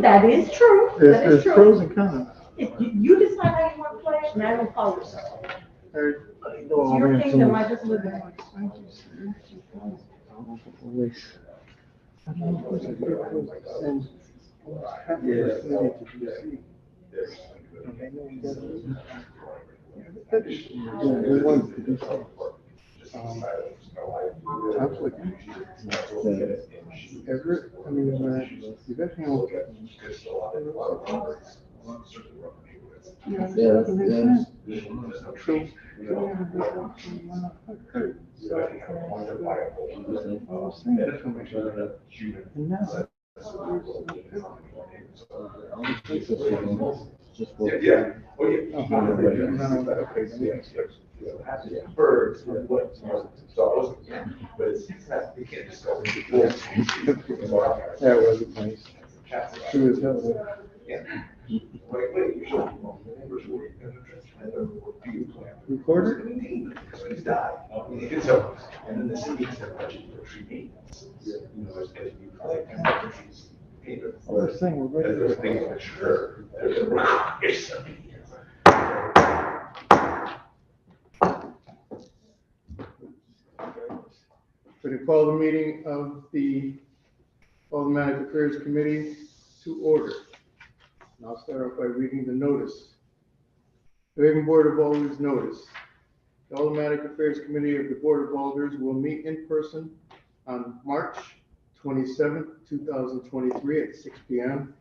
That is true. There's pros and cons. You decide how you want to play it, and I will follow it. It's your kingdom, I just live in it. Thank you, sir. Always. Everett, I mean, you got him. True. Birds, but it's not, you can't just go. That was nice. True as hell. Wait, you should. Recorder? He's died. So, and then the city has their budget for tree maintenance. There's gonna be trees. We're saying we're ready. There's things that sure. So to call the meeting of the Aldermanic Affairs Committee to order. And I'll start off by reading the notice. The Haven Board of Alders notice. The Aldermanic Affairs Committee of the Board of Alders will meet in person on March 27th, 2023 at 6 p.m.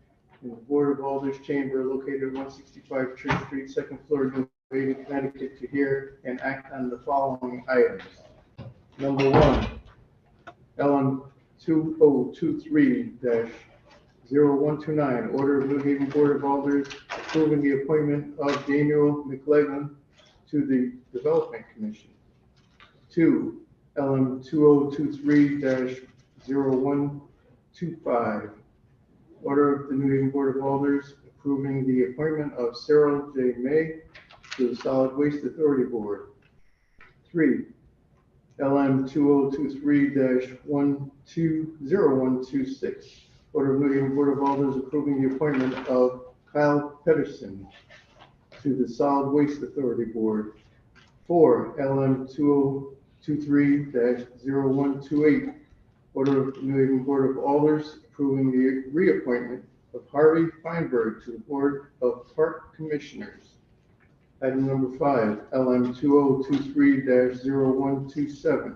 in the Board of Alders chamber located at 165 Church Street, second floor, New Haven, Connecticut, to hear and act on the following items. Number one, LM 2023-0129, order of New Haven Board of Alders approving the appointment of Daniel McLaughlin to the Development Commission. 2, LM 2023-0125, order of the New Haven Board of Alders approving the appointment of Sarah J. May to the Solid Waste Authority Board. 3, LM 2023-120126, order of New Haven Board of Alders approving the appointment of Kyle Pedersen to the Solid Waste Authority Board. 4, LM 2023-0128, order of New Haven Board of Alders approving the reappointment of Harvey Feinberg to the Board of Park Commissioners. Item number 5, LM 2023-0127,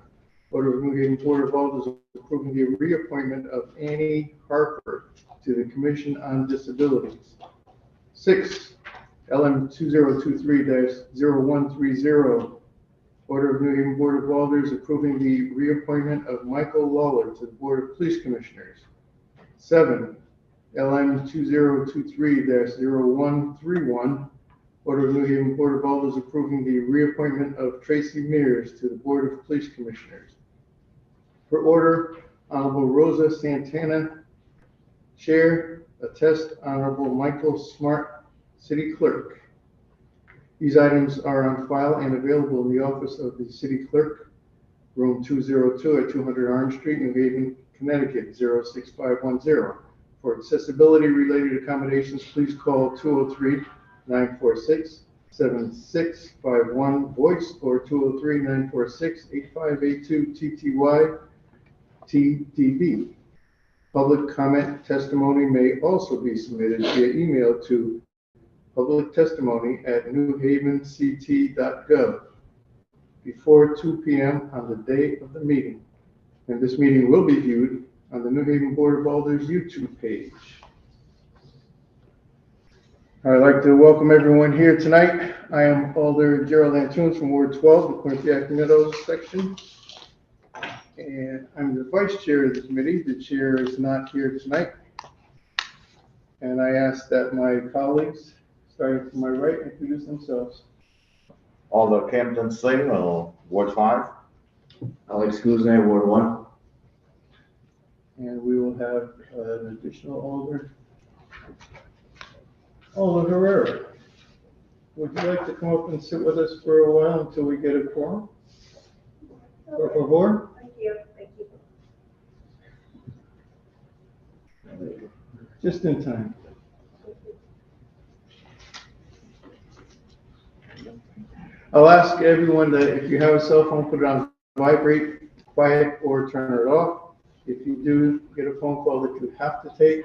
Order of New Haven Board of Alders approving the reappointment of Annie Harper to the Commission on Disabilities. 6, LM 2023-0130. Order of New Haven Board of Alders approving the reappointment of Michael Lawler to the Board of Police Commissioners. 7, LM 2023-0131. Order of New Haven Board of Alders approving the reappointment of Tracy Mears to the Board of Police Commissioners. Per order, Honorable Rosa Santana, Chair, attest Honorable Michael Smart, City Clerk. These items are on file and available in the office of the City Clerk, room 202 at 200 Orange Street, New Haven, Connecticut, 06510. For accessibility-related accommodations, please call 203-946-7651 voice or 203-946-8582 TTY TDB. Public comment testimony may also be submitted via email to publictestimony@newhavenct.gov before 2 p.m. on the day of the meeting. And this meeting will be viewed on the New Haven Board of Alders YouTube page. I'd like to welcome everyone here tonight. I am Alder Gerald Antunes from Ward 12, the Quincy Meadows section. And I'm the vice chair of the committee. The chair is not here tonight. And I ask that my colleagues, starting from my right, introduce themselves. Alder Campton Singh, Ward 5. Alex Kuzner, Ward 1. And we will have an additional Alder Herrera. Would you like to come up and sit with us for a while until we get a quorum? Por favor? Thank you. Just in time. I'll ask everyone that if you have a cell phone, put it on vibrate, quiet, or turn it off. If you do get a phone call that you have to take,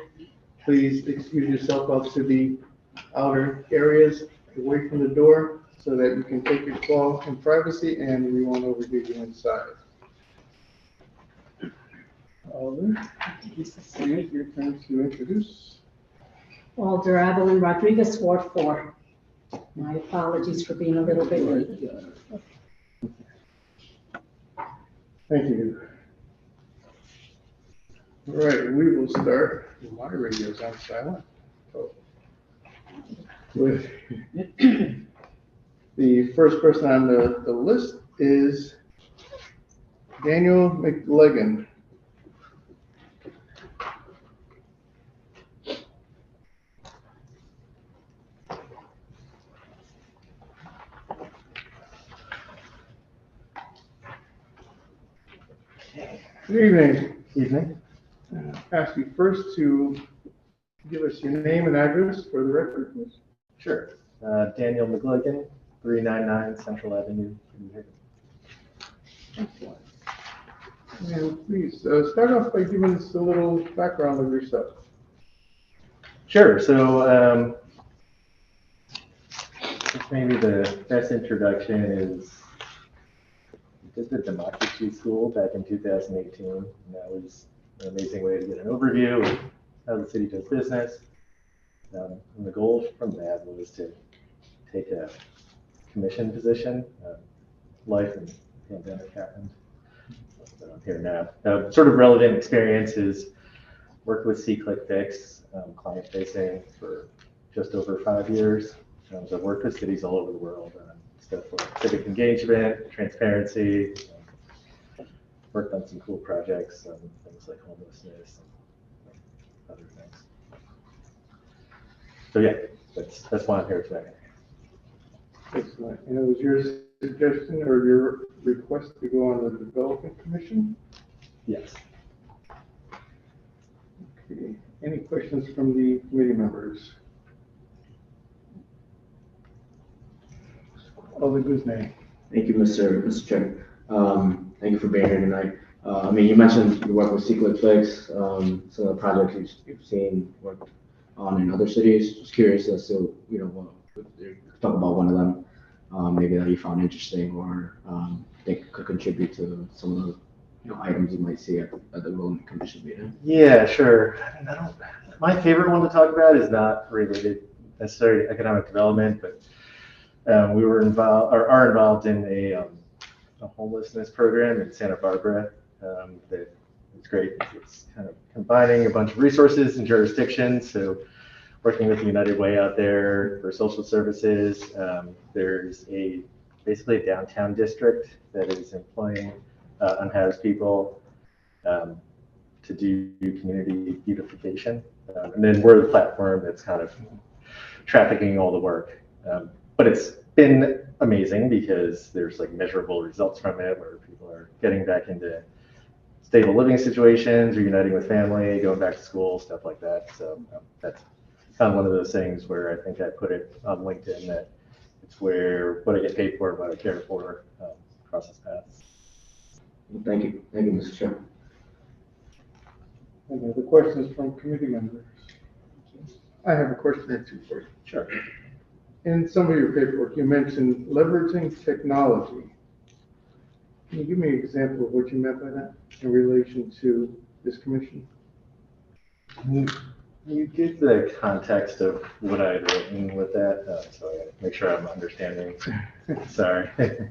please excuse yourself out to the outer areas away from the door so that you can take your call in privacy and we won't overdo you inside. Alder, this is your turn to introduce. Alder Evelyn Rodriguez, Ward 4. My apologies for being a little bit late. Thank you. All right, we will start. My radio's on silent. With the first person on the list is Daniel McLegan. Good evening. Evening. Ask you first to give us your name and address for the record, please. Sure. Daniel McGilligan, 399 Central Avenue, New Haven. Excellent. And please start off by giving us a little background of yourself. Sure. So maybe the best introduction is I did the democracy school back in 2018. And that was an amazing way to get an overview of how the city does business. And the goal from that was to take a commission position. Life and pandemic happened. But I'm here now. Sort of relevant experiences. Worked with C-Click-Fix, client-facing for just over 5 years. So I've worked with cities all over the world on stuff like civic engagement, transparency. Worked on some cool projects, things like homelessness and other things. So yeah, that's why I'm here tonight. Excellent. And it was your suggestion or your request to go on the Development Commission? Yes. Okay. Any questions from the committee members? Alder Guzman. Thank you, Mr. Chair. Thank you for being here tonight. I mean, you mentioned you work with C-Click-Fix, some of the projects you've seen work on in other cities. Just curious as to, talk about one of them, maybe that you found interesting or think could contribute to some of the items you might see at the Willing Commission meeting? Yeah, sure. I mean, my favorite one to talk about is not related necessarily to economic development, but we were involved, or are involved in a homelessness program in Santa Barbara. That it's great. It's kind of combining a bunch of resources and jurisdictions. So working with the United Way out there for social services. There's basically a downtown district that is employing unhoused people to do community beautification. And then we're the platform that's kind of trafficking all the work. But it's been amazing because there's like measurable results from it where people are getting back into stable living situations, reuniting with family, going back to school, stuff like that. So that's kind of one of those things where I think I put it on LinkedIn that it's where what I get paid for, what I care for, crosses paths. Thank you, Mr. Chair. Any other questions from committee members? I have a question or two for you. Sure. In some of your paperwork, you mentioned leveraging technology. Can you give me an example of what you meant by that in relation to this commission? You give the context of what I had written with that, so I gotta make sure I'm understanding. Sorry. I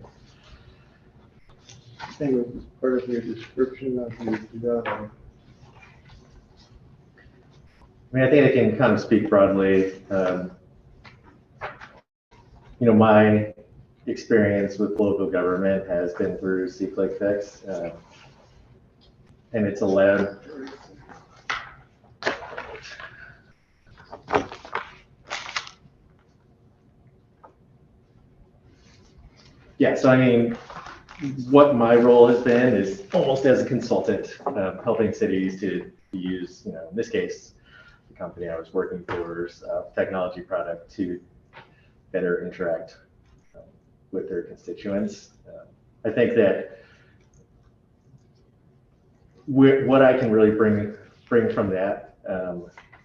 think it was part of your description of the I mean, I think I can kind of speak broadly. My experience with local government has been through C-Click-Fix, and it's allowed. Yeah, so I mean, what my role has been is almost as a consultant, helping cities to use, in this case, the company I was working for's technology product to better interact with their constituents. I think that what I can really bring from that,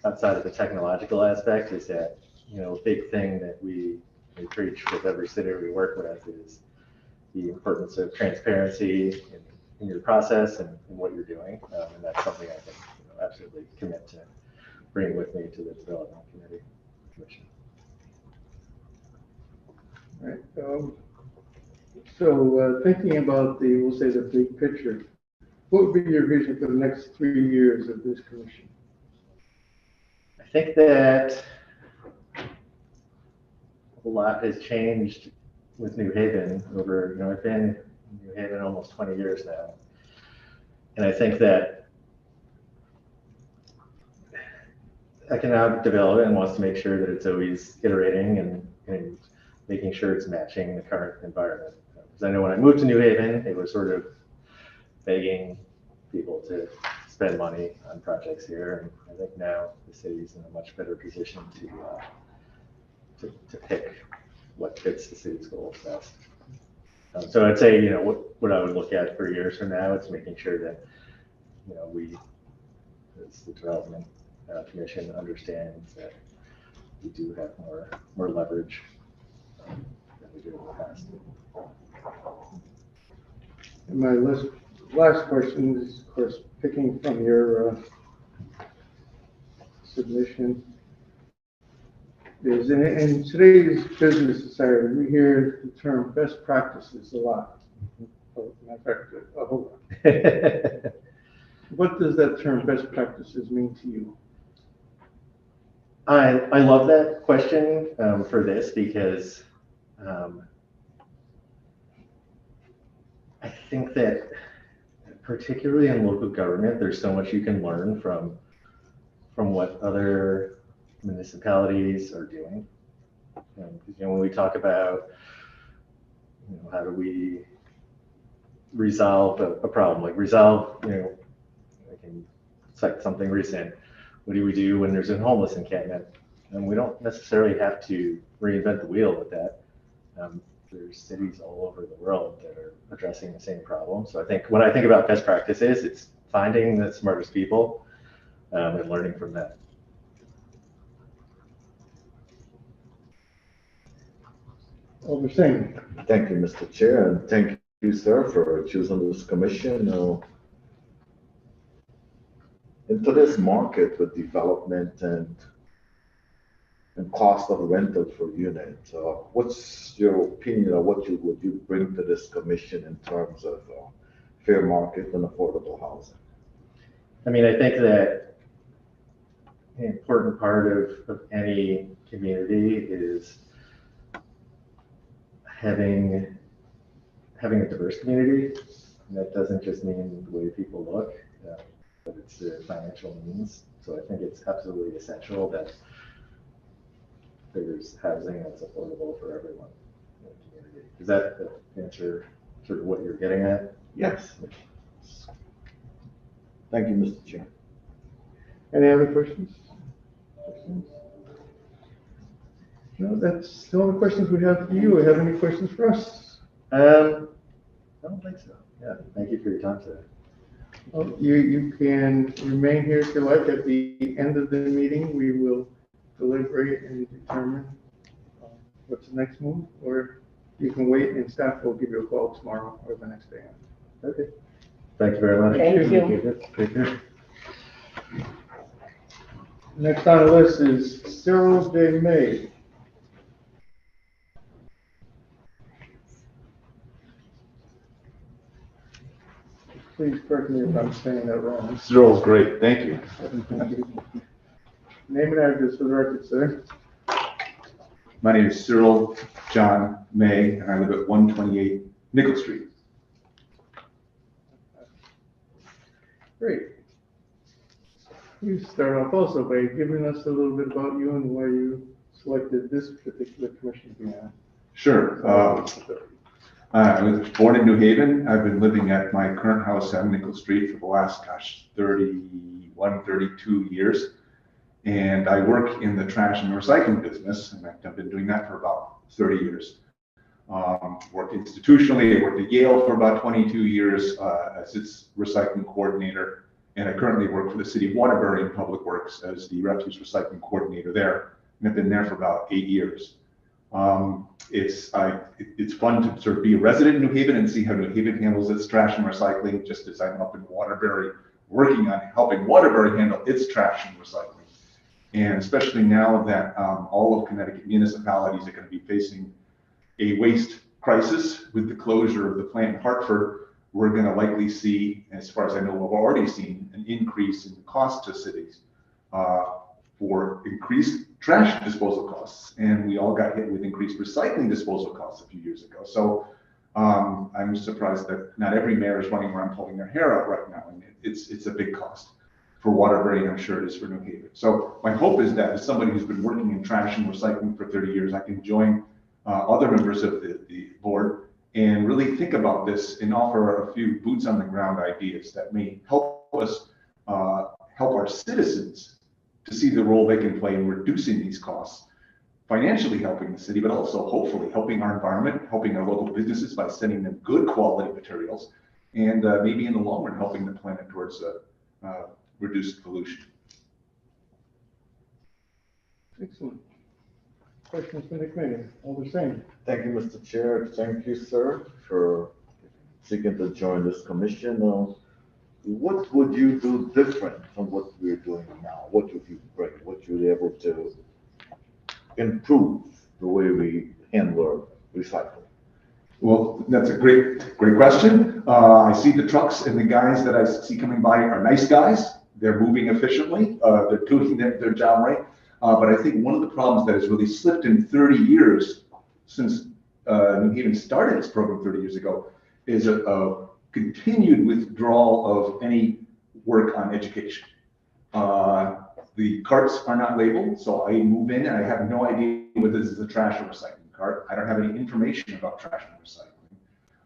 outside of the technological aspect, is that a big thing that we preach with every city we work with is the importance of transparency in your process and in what you're doing, and that's something I can absolutely commit to bring with me to the development commission. Right. So thinking about we'll say the big picture, what would be your vision for the next 3 years of this commission? I think that a lot has changed with New Haven over, I've been in New Haven almost 20 years now. And I think that economic development wants to make sure that it's always iterating and making sure it's matching the current environment. Because I know when I moved to New Haven, it was sort of begging people to spend money on projects here. And I think now the city's in a much better position to pick what fits the city's goals best. So I'd say, what I would look at for years from now, it's making sure that, we, as the development commission, understands that we do have more leverage than we did in the past. And my last question is, of course, picking from your submission, is in today's business society, we hear the term best practices a lot. Matter of fact, a whole lot. What does that term best practices mean to you? I love that question for this because I think that particularly in local government, there's so much you can learn from what other municipalities are doing. When we talk about how do we resolve a problem, like I can cite something recent. What do we do when there's a homeless encampment? And we don't necessarily have to reinvent the wheel with that. There's cities all over the world that are addressing the same problem. So I think when I think about best practices, it's finding the smartest people and learning from them. Aldermanic. Thank you, Mr. Chair, and thank you, sir, for choosing this commission. into this market with development and cost of rental per unit, what's your opinion of what would you bring to this commission in terms of fair market and affordable housing? I mean, I think that an important part of any community is having a diverse community. And that doesn't just mean the way people look, but it's their financial means. So I think it's absolutely essential that there's housing that's affordable for everyone in the community. Does that answer sort of what you're getting at? Yes. Thank you, Mr. Chair. Any other questions? No, that's all the questions we have for you. Have any questions for us? I don't think so. Yeah, thank you for your time today. Well, you can remain here if you like. At the end of the meeting, we will deliberate and determine what's the next move, or you can wait and staff will give you a call tomorrow or the next day. Okay. Thank you very much. Thank you. Take care. Next on the list is Cyril J. May. Please correct me if I'm saying that wrong. Cyril's great, thank you. Name and address for the record, sir. My name is Cyril John May, and I live at 128 Nickel Street. Great. You start off also by giving us a little bit about you and why you selected this particular commission to be on. Sure. I was born in New Haven. I've been living at my current house on Nickel Street for the last, 31, 32 years. And I work in the trash and recycling business, and I've been doing that for about 30 years. Worked institutionally. I worked at Yale for about 22 years as its recycling coordinator. And I currently work for the city of Waterbury in Public Works as the refuse recycling coordinator there. And I've been there for about 8 years. It's fun to sort of be a resident in New Haven and see how New Haven handles its trash and recycling, just as I'm up in Waterbury working on helping Waterbury handle its trash and recycling. And especially now that all of Connecticut municipalities are going to be facing a waste crisis with the closure of the plant in Hartford, we're going to likely see, as far as I know, we've already seen an increase in the cost to cities for increased trash disposal costs. And we all got hit with increased recycling disposal costs a few years ago. So I'm surprised that not every mayor is running around pulling their hair out right now. And it's a big cost for Waterbury, and I'm sure it is for New Haven. So my hope is that as somebody who's been working in trash and recycling for 30 years, I can join other members of the board and really think about this and offer a few boots on the ground ideas that may help us help our citizens to see the role they can play in reducing these costs, financially helping the city, but also hopefully helping our environment, helping our local businesses by sending them good quality materials, and maybe in the long run helping the planet towards reduced pollution. Excellent. Questions from the committee? All the same. Thank you, Mr. Chair. Thank you, sir, for seeking to join this commission. What would you do different from what we're doing now? What would you bring? What you'd be able to improve the way we handle recycling? Well, that's a great question. I see the trucks, and the guys that I see coming by are nice guys. They're moving efficiently. They're doing their job right. But I think one of the problems that has really slipped in 30 years since New Haven started its program 30 years ago is a continued withdrawal of any work on education. The carts are not labeled, so I move in and I have no idea whether this is a trash or recycling cart. I don't have any information about trash and recycling.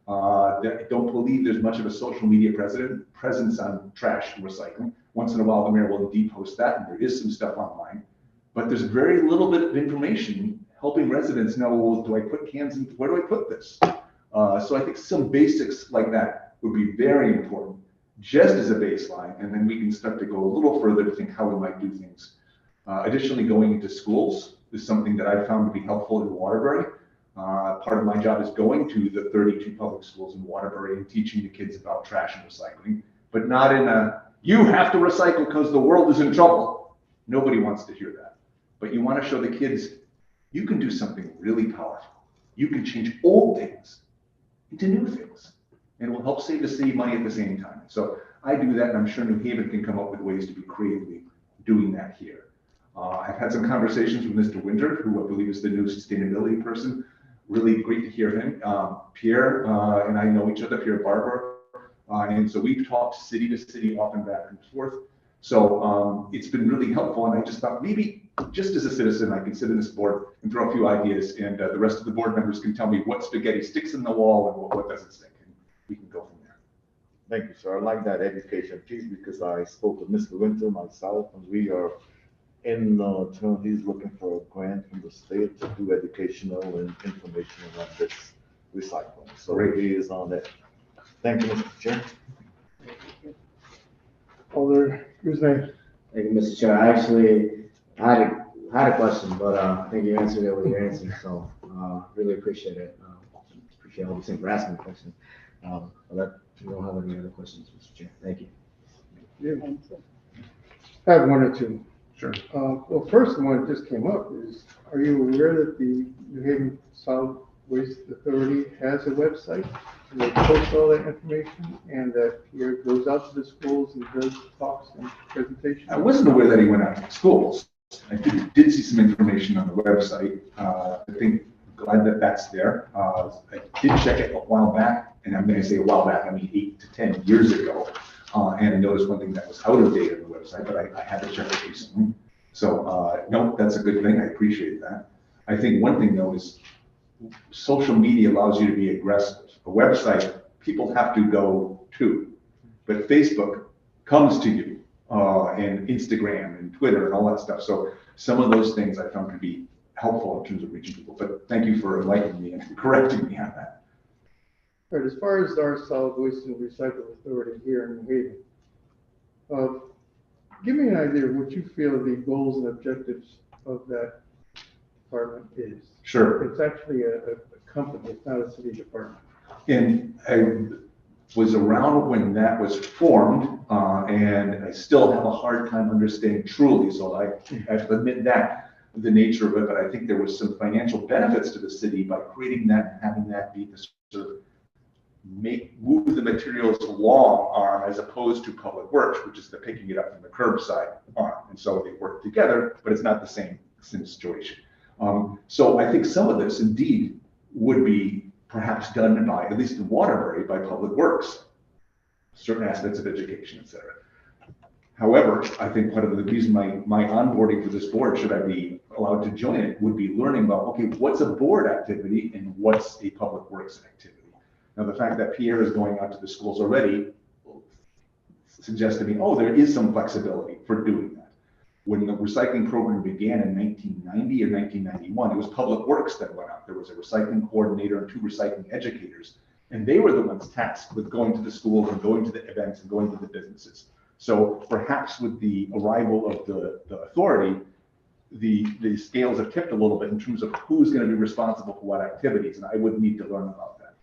I don't believe there's much of a social media presence on trash and recycling. Once in a while, the mayor will indeed post that, and there is some stuff online. But there's very little bit of information helping residents know, well, do I put cans in, where do I put this? So I think some basics like that would be very important, just as a baseline, and then we can start to go a little further to think how we might do things. Additionally, going into schools is something that I found to be helpful in Waterbury. Part of my job is going to the 32 public schools in Waterbury and teaching the kids about trash and recycling, but not in a you have to recycle because the world is in trouble. Nobody wants to hear that. But you want to show the kids, you can do something really powerful. You can change old things into new things. And it will help save the city money at the same time. So I do that, and I'm sure New Haven can come up with ways to be creatively doing that here. I've had some conversations with Mr. Winter, who I believe is the new sustainability person. Really great to hear him. Pierre and I know each other, Pierre Barber. And so we've talked city to city, often back and forth. So it's been really helpful. And I just thought maybe just as a citizen, I can sit in this board and throw a few ideas, and the rest of the board members can tell me what spaghetti sticks in the wall and what doesn't stick. And we can go from there. Thank you, sir. I like that education piece because I spoke with Mr. Winter myself, and we are in turn, he's looking for a grant from the state to do educational and information on this recycling. So he is on that. Thank you, Mr. Chair. Alder Guzman. Thank you, Mr. Chair. I actually had a question, but I think you answered it with your answer, so really appreciate it. Appreciate all the same for asking the question. But we don't have any other questions, Mr. Chair. Thank you. I have one or two. Sure. Well, first one that just came up is, are you aware that the New Haven Solid Waste Authority has a website? And they post all that information, and that Pierre goes out to the schools and does talks and presentations? I wasn't aware that he went out to schools. I did see some information on the website. I think glad that that's there. I did check it a while back, and I'm going to say a while back, I mean 8 to 10 years ago. And I noticed one thing that was out of date on the website, but I had to check it recently. So no, that's a good thing. I appreciate that. I think one thing though is social media allows you to be aggressive. A website, people have to go to, but Facebook comes to you, and Instagram and Twitter and all that stuff. So some of those things I found to be helpful in terms of reaching people, but thank you for enlightening me and correcting me on that. All right, as far as our Solid Waste and Recycle Authority here in New Haven, give me an idea of what you feel the goals and objectives of that department is. Sure. It's actually a company, it's not a city department. And I was around when that was formed, and I still have a hard time understanding truly, so I have to admit that, the nature of it, but I think there was some financial benefits to the city by creating that and having that be the sort of move the materials along arm as opposed to public works, which is the picking it up from the curbside arm. And so they work together, but it's not the same situation. So I think some of this indeed would be perhaps done by, at least in Waterbury, by public works, certain aspects of education, et cetera. However, I think part of the reason my onboarding for this board, should I be allowed to join it, would be learning about, okay, what's a board activity and what's a public works activity? Now, the fact that Pierre is going out to the schools already suggests to me, oh, there is some flexibility for doing that. When the recycling program began in 1990 or 1991, it was Public Works that went out. There was a recycling coordinator and 2 recycling educators, and they were the ones tasked with going to the schools and going to the events and going to the businesses. So perhaps with the arrival of the authority, the scales have tipped a little bit in terms of who's going to be responsible for what activities, and I would need to learn about that.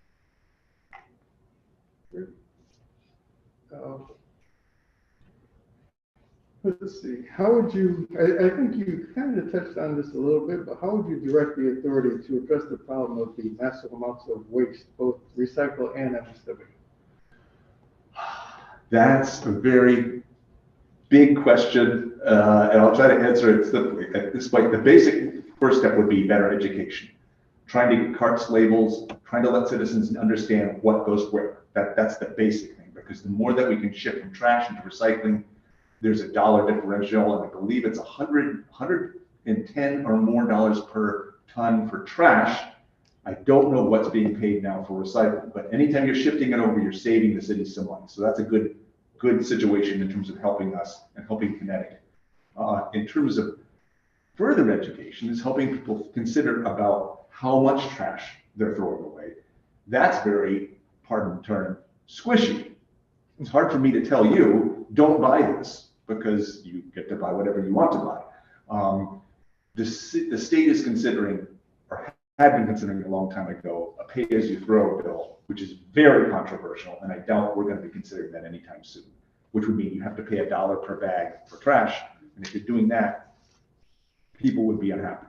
Let's see, how would you, I think you kind of touched on this a little bit, but how would you direct the authority to address the problem of the massive amounts of waste, both recycle and MSW? That's a very big question, and I'll try to answer it simply. At this point, the basic first step would be better education. Trying to get carts labels, trying to let citizens understand what goes where. That's the basic thing, because the more that we can shift from trash into recycling, there's a dollar differential, and I believe it's $110 or more per ton for trash. I don't know what's being paid now for recycling, but anytime you're shifting it over, you're saving the city some money. So that's a good situation in terms of helping us and helping Connecticut. In terms of further education, is helping people consider about how much trash they're throwing away. That's very, pardon the term, squishy. It's hard for me to tell you, don't buy this, because you get to buy whatever you want to buy. The state is considering, or had been considering a long time ago, a pay-as-you-throw bill, which is very controversial, and I doubt we're going to be considering that anytime soon. which would mean you have to pay $1 per bag for trash. And if you're doing that, people would be unhappy.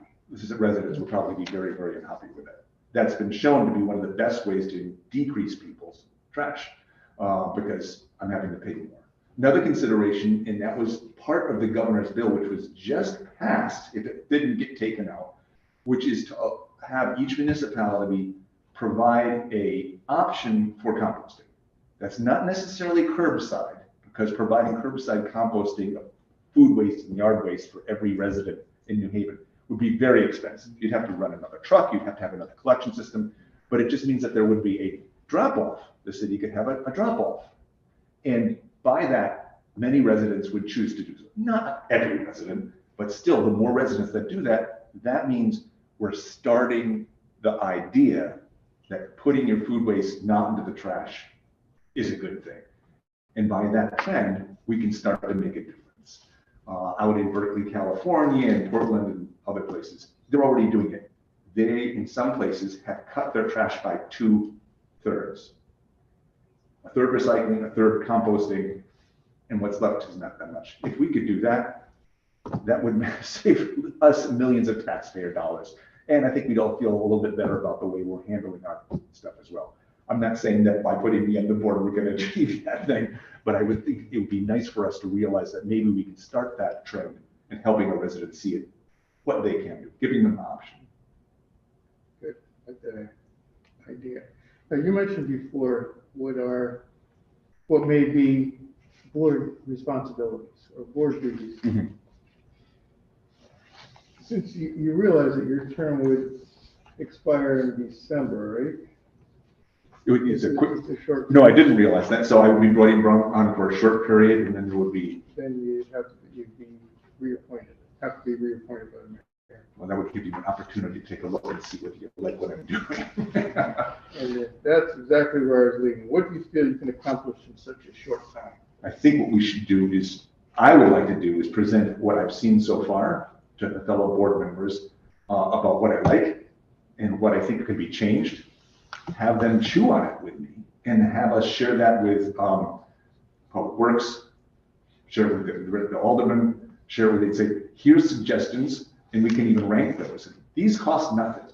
Residents would probably be very, very unhappy with it. That's been shown to be one of the best ways to decrease people's trash because I'm having to pay more. Another consideration, and that was part of the governor's bill, which was just passed, if it didn't get taken out, which is to have each municipality provide a option for composting. That's not necessarily curbside, because providing curbside composting of food waste and yard waste for every resident in New Haven would be very expensive. You'd have to run another truck, you'd have to have another collection system, but it just means that there would be a drop-off. The city could have a drop-off. And by that, many residents would choose to do so. Not every resident, but still, the more residents that do that, that means we're starting the idea that putting your food waste not into the trash is a good thing. And by that trend, we can start to make a difference. Out in Berkeley, California, and Portland, and other places, they're already doing it. They, in some places, have cut their trash by 2/3. A third recycling, a third composting, and what's left is not that much. If we could do that, that would save us millions of taxpayer dollars. And I think we'd all feel a little bit better about the way we're handling our stuff as well. I'm not saying that by putting me on the board, we're going to achieve that thing, but I would think it would be nice for us to realize that maybe we can start that trend and helping our residents see it, what they can do, giving them an option. Good, like that idea. Now, you mentioned before what may be board responsibilities or board duties. Mm-hmm. Since you realize that your term would expire in December, right? It's a quick. It's a short. No, I didn't realize that. So I would be brought on for a short period, and then there would be. Then you'd be reappointed. Have to be reappointed by the mayor. Well, that would give you an opportunity to take a look and see what you like what I'm doing. And that's exactly where I was leading. What do you feel you can accomplish in such a short time? I think what we should do is, I would like to do is present what I've seen so far to the fellow board members about what I like and what I think could be changed. Have them chew on it with me and have us share that with Public Works, share it with the aldermen, share it with, they'd say, here's suggestions, and we can even rank those. These cost nothing.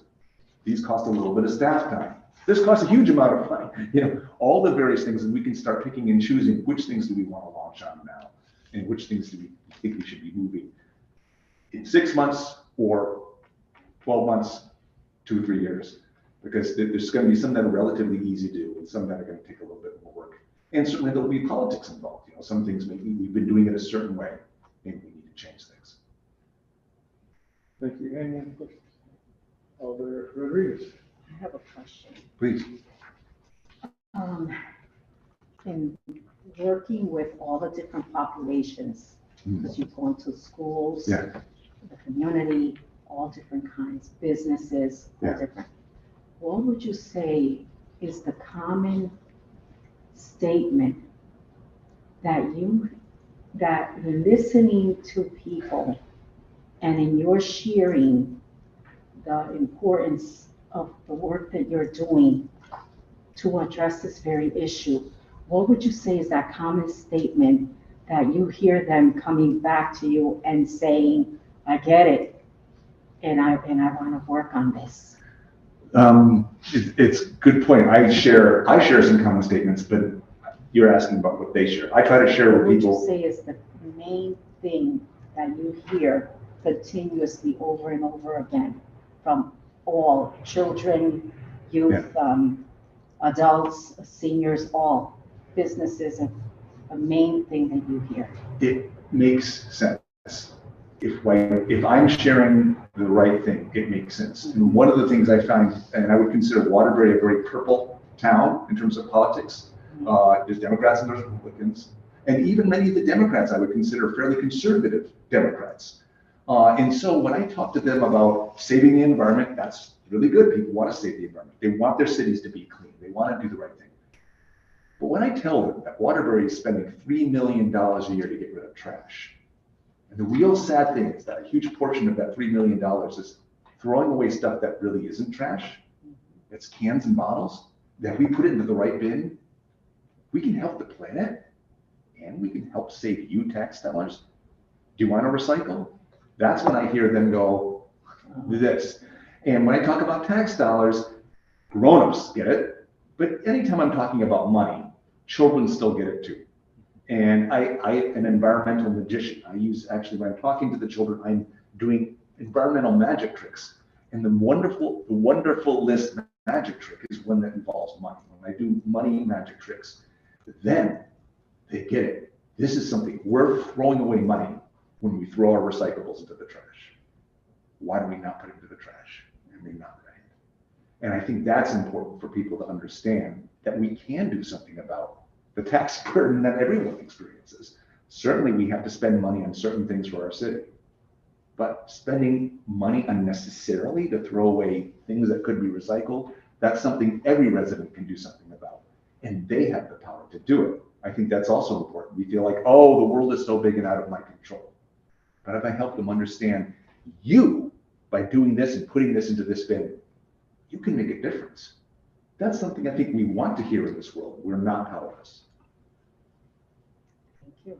These cost a little bit of staff time. This costs a huge amount of money. You know, all the various things, and we can start picking and choosing which things do we want to launch on now, and which things do we think we should be moving in 6 months or 12 months, 2 or 3 years. Because there's going to be some that are relatively easy to do, and some that are going to take a little bit more work. And certainly there'll be politics involved. You know, some things maybe we've been doing it a certain way, maybe we need to change things. Thank you. Any other questions? Alder Rodriguez. I have a question. Please. In working with all the different populations, because you go into schools, Yeah. the community, all different kinds, businesses, all Yeah. different. What would you say is the common statement that you're listening to people and in your sharing the importance of the work that you're doing to address this very issue? What would you say is that common statement that you hear them coming back to you and saying, I get it, and I want to work on this? It's a good point. I share some common statements, but you're asking about what they share. I try to share with people. What would you say is the main thing that you hear continuously over and over again from all children, youth, adults, seniors, all businesses, and the main thing that you hear? It makes sense. If I'm sharing the right thing, it makes sense. And one of the things I find, and I would consider Waterbury a very purple town in terms of politics. There's Democrats and there's Republicans. And even many of the Democrats I would consider fairly conservative Democrats. And so when I talk to them about saving the environment, that's really good. People want to save the environment. They want their cities to be clean. They want to do the right thing. But when I tell them that Waterbury is spending $3 million a year to get rid of trash, and the real sad thing is that a huge portion of that $3 million is throwing away stuff that really isn't trash. It's cans and bottles that we put into the right bin. We can help the planet and we can help save you tax dollars. Do you want to recycle? That's when I hear them go, this. And when I talk about tax dollars, grown-ups get it, but anytime I'm talking about money, children still get it too. And I'm an environmental magician. Actually, when I'm talking to the children, I'm doing environmental magic tricks. And the wonderful list magic trick is one that involves money. When I do money magic tricks, then they get it. This is something, we're throwing away money when we throw our recyclables into the trash. Why do we not put it into the trash? And we not pay it. And I think that's important for people to understand that we can do something about the tax burden that everyone experiences. Certainly we have to spend money on certain things for our city, but spending money unnecessarily to throw away things that could be recycled, that's something every resident can do something about. And they have the power to do it. I think that's also important. We feel like, oh, the world is so big and out of my control. But if I help them understand, you, by doing this and putting this into this bin, you can make a difference. That's something I think we want to hear in this world. We're not powerless. Thank you.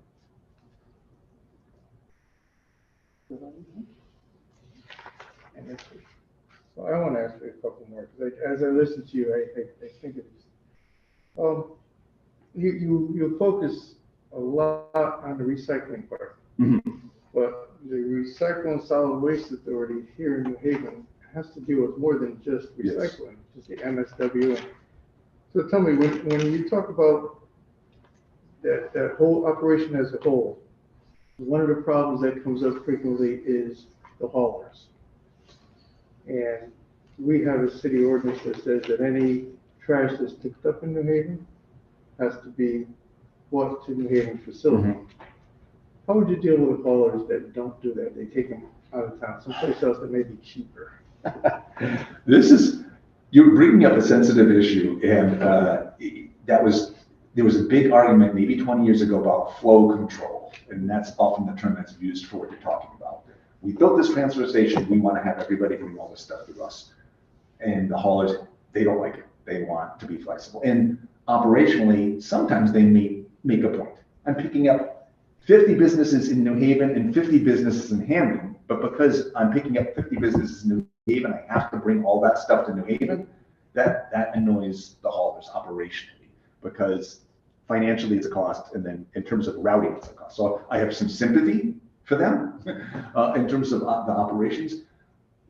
So I want to ask you a couple more, because as I listen to you, I think of this. You focus a lot on the recycling part, but the Recycle and Solid Waste Authority here in New Haven has to deal with more than just recycling, just the MSW. So tell me, when you talk about that whole operation as a whole, one of the problems that comes up frequently is the haulers. And we have a city ordinance that says that any trash that's picked up in New Haven has to be brought to New Haven facility. How would you deal with haulers that don't do that? They take them out of town, someplace else that may be cheaper. You're bringing up a sensitive issue, and there was a big argument maybe 20 years ago about flow control, and that's often the term that's used for what you're talking about. We built this transfer station, we want to have everybody bring all this stuff to us. And the haulers, they don't like it. They want to be flexible. And operationally, sometimes they make a point. I'm picking up 50 businesses in New Haven and 50 businesses in Hamden, but because I'm picking up 50 businesses in New Haven, I have to bring all that stuff to New Haven. That annoys the haulers operationally, because financially it's a cost, and then in terms of routing it's a cost. So I have some sympathy for them in terms of the operations,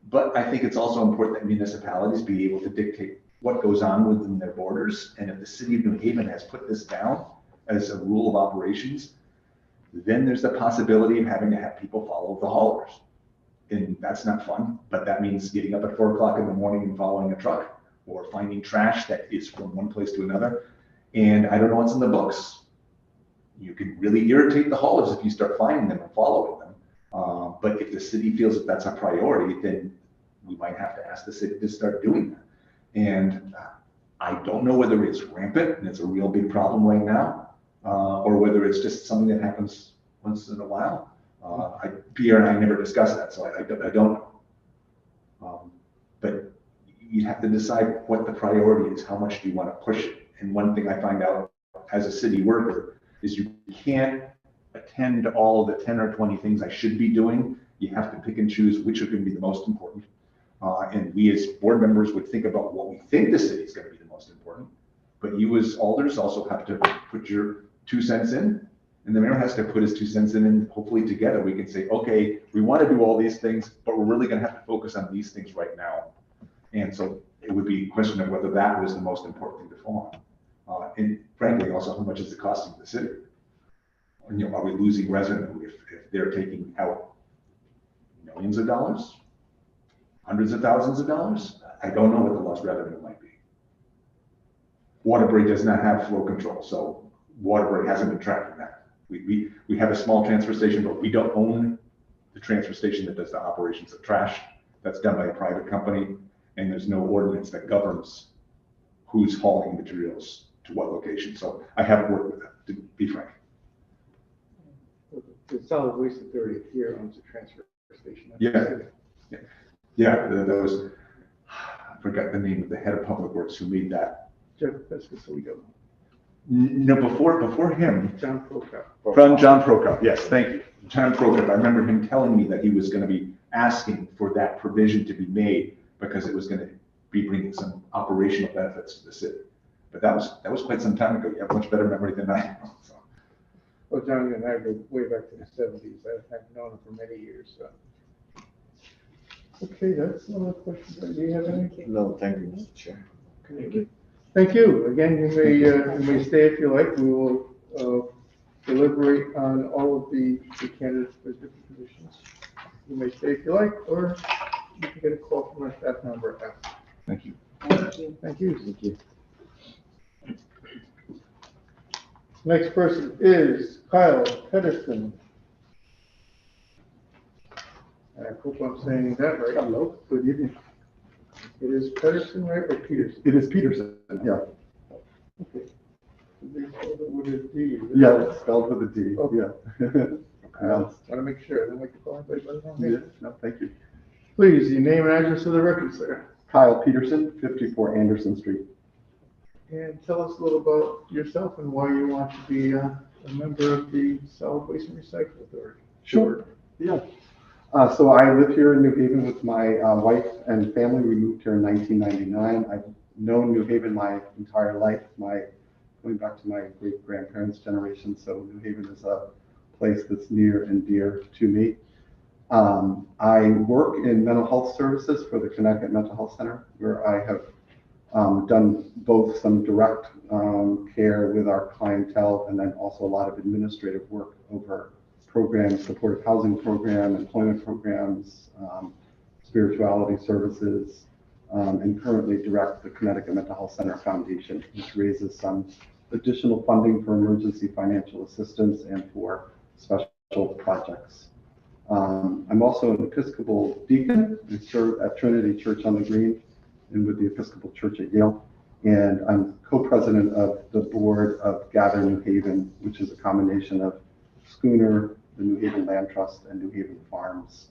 but I think it's also important that municipalities be able to dictate what goes on within their borders. And if the city of New Haven has put this down as a rule of operations, then there's the possibility of having to have people follow the haulers. And that's not fun, but that means getting up at 4 o'clock in the morning and following a truck, or finding trash that is from one place to another. And I don't know what's in the books. You can really irritate the haulers if you start finding them and following them. But if the city feels that that's a priority, then we might have to ask the city to start doing that. And I don't know whether it's rampant and it's a real big problem right now, or whether it's just something that happens once in a while. Pierre and I never discussed that, so I don't know. But you have to decide what the priority is. How much do you want to push it? And one thing I find out as a city worker is you can't attend to all of the 10 or 20 things I should be doing. You have to pick and choose which are going to be the most important. And we as board members would think about what we think the city is going to be the most important. But you as alders also have to put your 2 cents in, and the mayor has to put his 2 cents in, and hopefully together we can say, okay, we want to do all these things, but we're really going to have to focus on these things right now. And so it would be a question of whether that was the most important thing to fall on. And frankly, also, how much is it costing the city? And, are we losing revenue if they're taking out millions of dollars, hundreds of thousands of dollars? I don't know what the lost revenue might be. Waterbury does not have flow control, so Waterbury hasn't been tracking that. We have a small transfer station, but we don't own the transfer station that does the operations of trash. That's done by a private company, and there's no ordinance that governs who's hauling materials to what location. So I haven't worked with them, to be frank. The Solid Waste Authority here owns a transfer station. Yeah, there was, I forgot the name of the head of public works who made that. Jeff Pescasoligo. No, before him, John Prokop. from John Prokop, yes, thank you. John Prokop, I remember him telling me that he was gonna be asking for that provision to be made because it was gonna be bringing some operational benefits to the city. But that was quite some time ago. You have much better memory than I have. So. Well, John and I go way back to the 70s. I've known him for many years, so. Okay, that's all the questions. Do you have any? No, thank you, Mr. Chair. Okay. Thank you. Again, you may stay if you like. We will deliberate on all of the candidates for different positions. You may stay if you like, or you can get a call from our staff member after. Thank you. Thank you. Thank you. Thank you. Next person is Kyle Pedersen. I hope I'm saying that right. Hello, good evening. It is Pedersen, right, or Peterson? It is Peterson, yeah. Okay. They spelled it with a D. Yeah, it's spelled with a D, Okay. yeah. Want to make sure. I don't like to call anybody by the wrong Yeah, name. no, thank you. Please, your name and address for the record, sir. Kyle Peterson, 54 Anderson Street. And tell us a little about yourself and why you want to be a member of the Solid Waste and Recycle Authority. Sure. Yeah. So I live here in New Haven with my wife and family. We moved here in 1999. I've known New Haven my entire life, going back to my great-grandparents' generation. So New Haven is a place that's near and dear to me. I work in mental health services for the Connecticut Mental Health Center, where I have done both some direct care with our clientele and then also a lot of administrative work over programs, supportive housing program, employment programs, spirituality services, and currently direct the Connecticut Mental Health Center Foundation, which raises some additional funding for emergency financial assistance and for special projects. I'm also an Episcopal deacon. I serve at Trinity Church on the Green and with the Episcopal Church at Yale. And I'm co-president of the board of Gather New Haven, which is a combination of Schooner, the New Haven Land Trust, and New Haven Farms.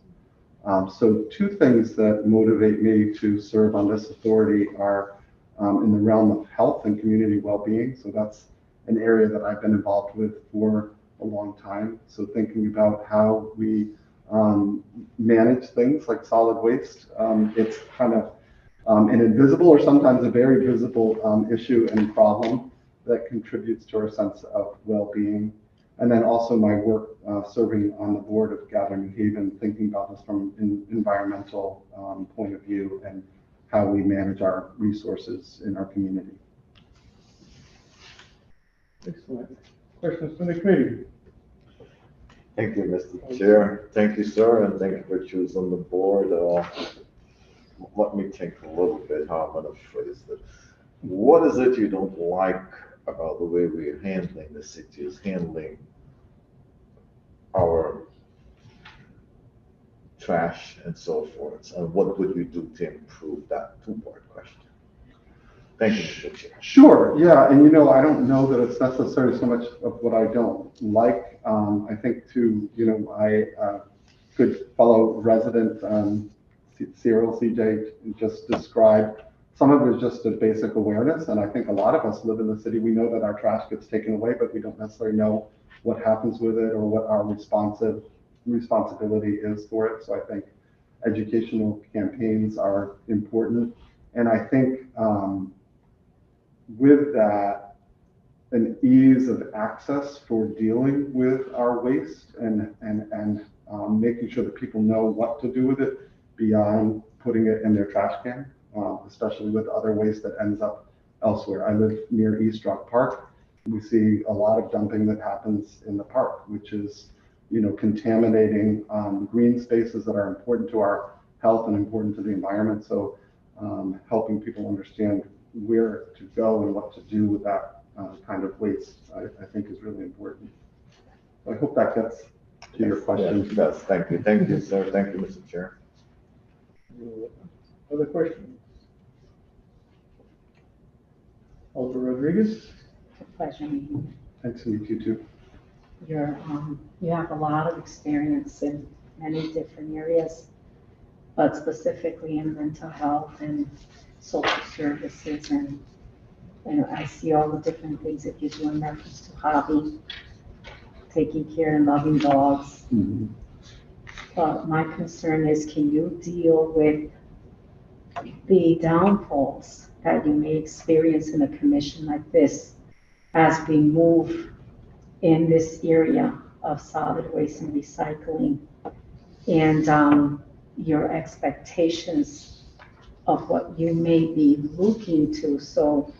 So two things that motivate me to serve on this authority are in the realm of health and community well-being. So that's an area that I've been involved with for a long time. So thinking about how we manage things like solid waste, it's kind of an invisible or sometimes a very visible issue and problem that contributes to our sense of well-being. And then also my work serving on the board of Gather New Haven, thinking about this from an environmental point of view and how we manage our resources in our community. Excellent. Questions from the committee? Thank you, Mr. Chair. Thank you, sir, and thank you for choosing the board. Let me think a little bit how I'm going to phrase this. What is it you don't like about the way we're handling the city is handling our trash and so forth? And what would you do to improve that two-part question? Thank you, Mr. Chair. Sure, yeah, and I don't know that it's necessarily so much of what I don't like. I think I could follow resident Cyril CJ just described. Some of it is just a basic awareness, and I think a lot of us live in the city. We know that our trash gets taken away, but we don't necessarily know what happens with it or what our responsibility is for it. So I think educational campaigns are important. And I think with that, an ease of access for dealing with our waste and making sure that people know what to do with it beyond putting it in their trash can, especially with other waste that ends up elsewhere. I live near East Rock Park. We see a lot of dumping that happens in the park, which is, contaminating green spaces that are important to our health and important to the environment. So helping people understand where to go and what to do with that kind of waste, I think is really important. So I hope that gets to your question. Yes, thank you. Thank you, sir. Thank you, Mr. Chair. Other questions? Alder Rodriguez? Pleasure meeting you. Nice to meet you too. You have a lot of experience in many different areas, but specifically in mental health and social services and And I see all the different things that you do in reference to hobby, taking care and loving dogs. Mhm. But my concern is, can you deal with the downfalls that you may experience in a commission like this as we move in this area of solid waste and recycling, and your expectations of what you may be looking to? So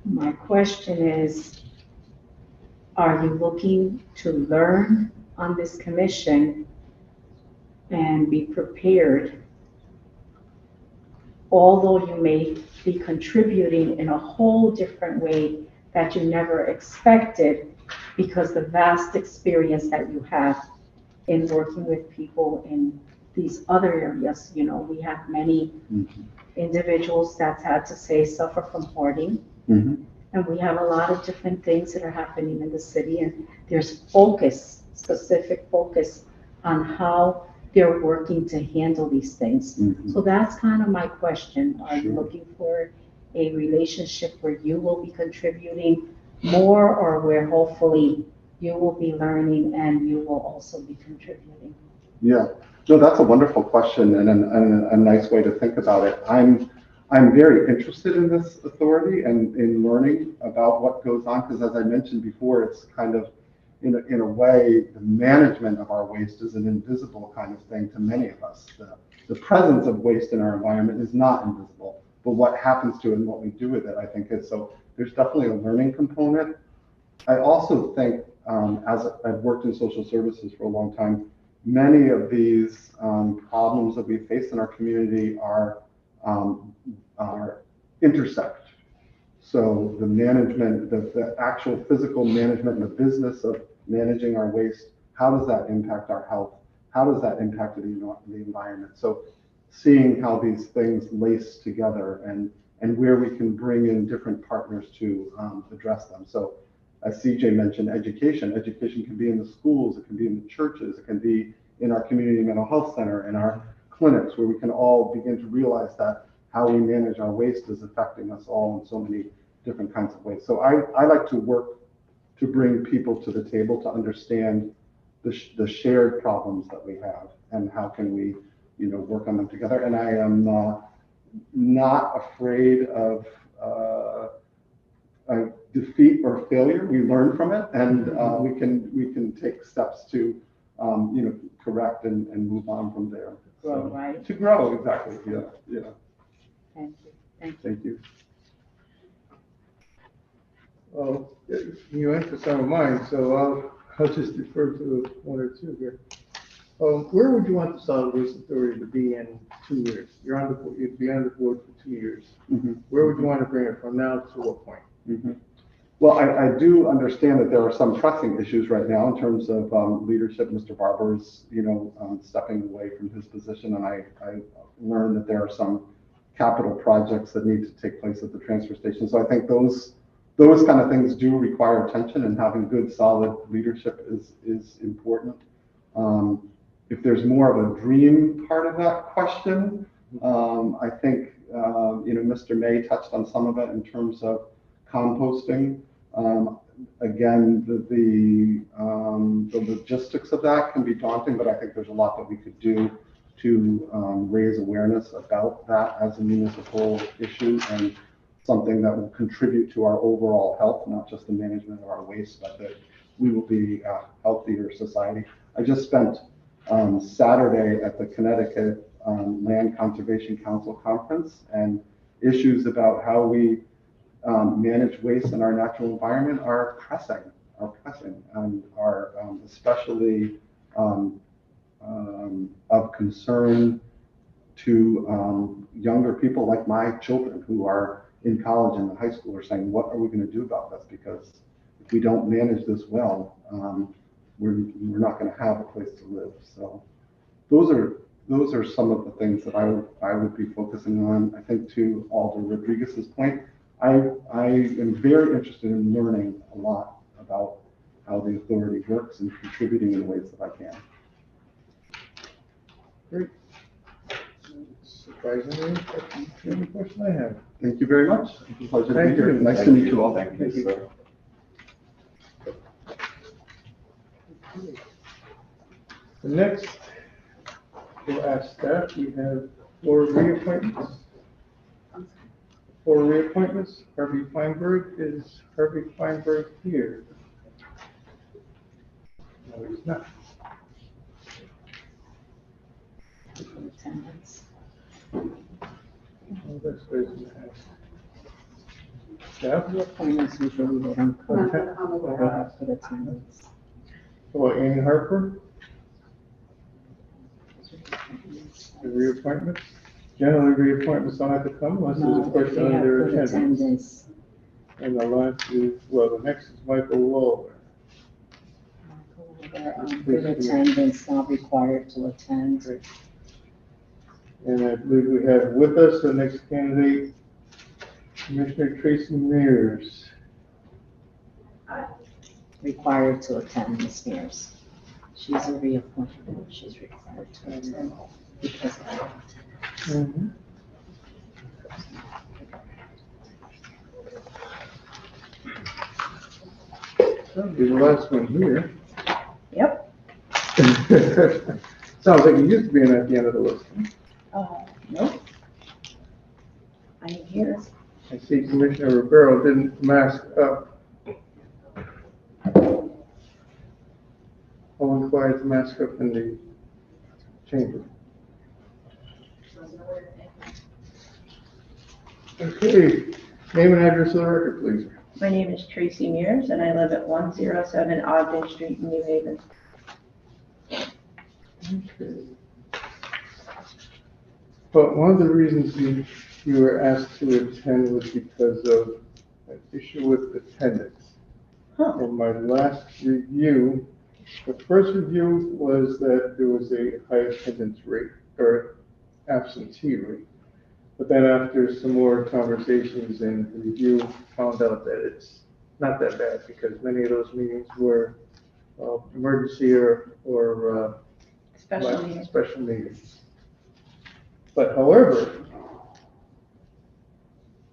my question is, are you looking to learn on this commission and be prepared, although you may be contributing in a whole different way that you never expected, because the vast experience that you have in working with people in these other areas? You know, we have many individuals that had to say suffer from hoarding. Mhm. And we have a lot of different things that are happening in the city, and there's focus, specific focus on how they're working to handle these things. Mhm. So that's kind of my question. Are you Sure. looking for a relationship where you will be contributing more, or where hopefully you will be learning and you will also be contributing? Yeah, no, that's a wonderful question and a nice way to think about it. I'm very interested in this authority and in learning about what goes on, because as I mentioned before, it's kind of, in a way, the management of our waste is an invisible kind of thing to many of us. The presence of waste in our environment is not invisible, but what happens to it and what we do with it, I think is. So there's definitely a learning component. I also think, as I've worked in social services for a long time, many of these problems that we face in our community are intersect. So the management, the actual physical management and the business of managing our waste, how does that impact our health? How does that impact the environment? So seeing how these things lace together and where we can bring in different partners to address them. So as CJ mentioned, education can be in the schools, it can be in the churches, it can be in our community mental health center, in our clinics, where we can all begin to realize that how we manage our waste is affecting us all in so many different kinds of ways. So I like to work to bring people to the table to understand the shared problems that we have and how can we, work on them together. And I am not afraid of defeat or failure. We learn from it, and we can take steps to correct and move on from there. Grow, right? To grow, exactly. Yeah. Thank you. Thank you. Well, you answered some of mine, so I'll just defer to one or two here. Where would you want the solid waste authority to be in 2 years? You'd be on the board for 2 years. Mm-hmm. Where would you want to bring it from now to what point? Mm-hmm. Well, I do understand that there are some pressing issues right now in terms of leadership. Mr. Barber's, stepping away from his position, and I learned that there are some capital projects that need to take place at the transfer station. So I think those kind of things do require attention, and having good, solid leadership is important. If there's more of a dream part of that question, I think Mr. May touched on some of it in terms of composting. Again, the logistics of that can be daunting, but I think there's a lot that we could do to raise awareness about that as a municipal issue and something that will contribute to our overall health, not just the management of our waste, but that we will be a healthier society. I just spent Saturday at the Connecticut Land Conservation Council conference, and issues about how we manage waste in our natural environment are pressing and are especially of concern to younger people like my children who are in college and in high school are saying, what are we going to do about this? Because if we don't manage this well, we're not going to have a place to live. So those are some of the things that I would be focusing on. I think to Alder Rodriguez's point, I am very interested in learning a lot about how the authority works and contributing in ways that I can. Great. Surprisingly, that's the only question I have. Thank you very much. It's a pleasure to Thank be here. you. Nice to meet you all. Thank you, sir. The next, we'll ask staff, we have 4 reappointments. 4 reappointments. Harvey Feinberg, is Harvey Feinberg here? No, he's not. Attendance. Oh, that's what I was gonna ask. Staff, The appointments usually they don't come for attendance. well, Amy Harper, the reappointments. Generally, reappointments don't have to come unless there's a No, question they on have their good agenda. attendance. And the last is, well, the next is Michael Lawler. Good attendance, not required to attend. Great. And I believe we have with us the next candidate, Commissioner Tracy Mears. Required to attend, Ms. Mears. She's a reappointment, she's required to attend because of her attendance. That'll be the last one here. Yep. Sounds like you used to be in at the end of the list. Nope. I'm here. I see Commissioner Rivera didn't mask up. All required to mask up in the chamber. Okay, name and address of the record, please. My name is Tracy Mears, and I live at 107 Ogden Street in New Haven. Okay. But one of the reasons you were asked to attend was because of an issue with attendance. Huh. In my last review, the first review was that there was a high attendance rate or absentee rate. But then after some more conversations and review, found out that it's not that bad because many of those meetings were emergency or Special meeting. special meetings. But however,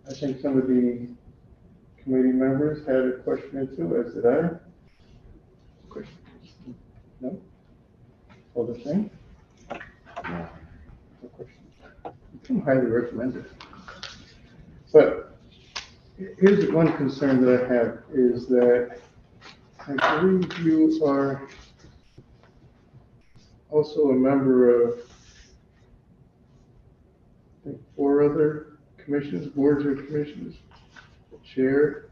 I think some of the committee members had a question or two, as did I. Question? No? All the same? No question. I'm highly recommended. But here's one concern that I have is that I believe you are also a member of, I think, 4 other commissions, boards or commissions, chair,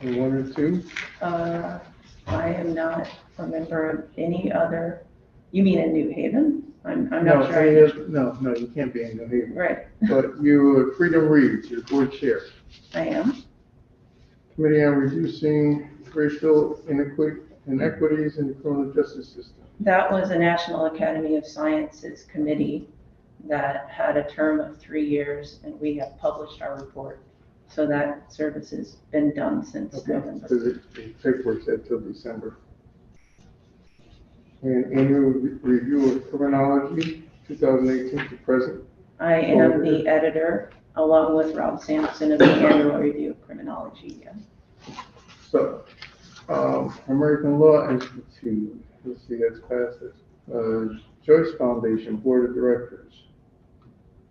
and 1 or 2. I am not a member of any other, you mean in New Haven? I'm not sure. No, you can't be in New Haven. Right, But you, Freedom Reads, you're board chair. I am. Committee on Reducing Racial Inequities in the Criminal Justice System. That was a National Academy of Sciences committee that had a term of 3 years, and we have published our report. So that service has been done since November. Because the paperwork said till December. And annual review of criminology, 2018 to present. I am the editor, along with Rob Sampson, of the annual review of criminology. Yeah. So, American Law Institute, let's see, that's passed it. Joyce Foundation, Board of Directors.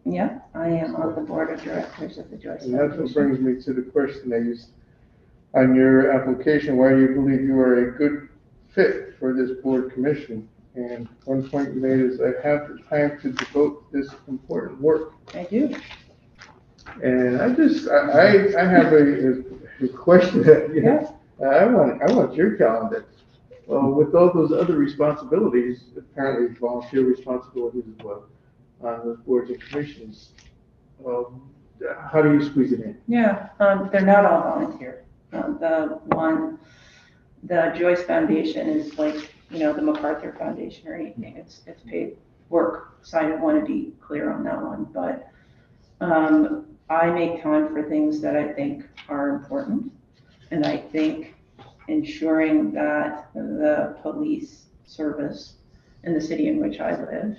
Yeah, I am on the board of directors of the Joyce And that's what Foundation. brings me to the question that you, on your application, why do you believe you are a good fit for this board commission? And one point you made is, I have the time to devote this important work. I do. And I have a question that, you know, I want your calendar. Well, with all those other responsibilities, apparently volunteer responsibilities as well, on those boards and commissions, how do you squeeze it in? Yeah, they're not all volunteer. The Joyce Foundation is like, you know, the MacArthur Foundation or anything. It's paid work. So I want to be clear on that one. But I make time for things that I think are important. And I think ensuring that the police service in the city in which I live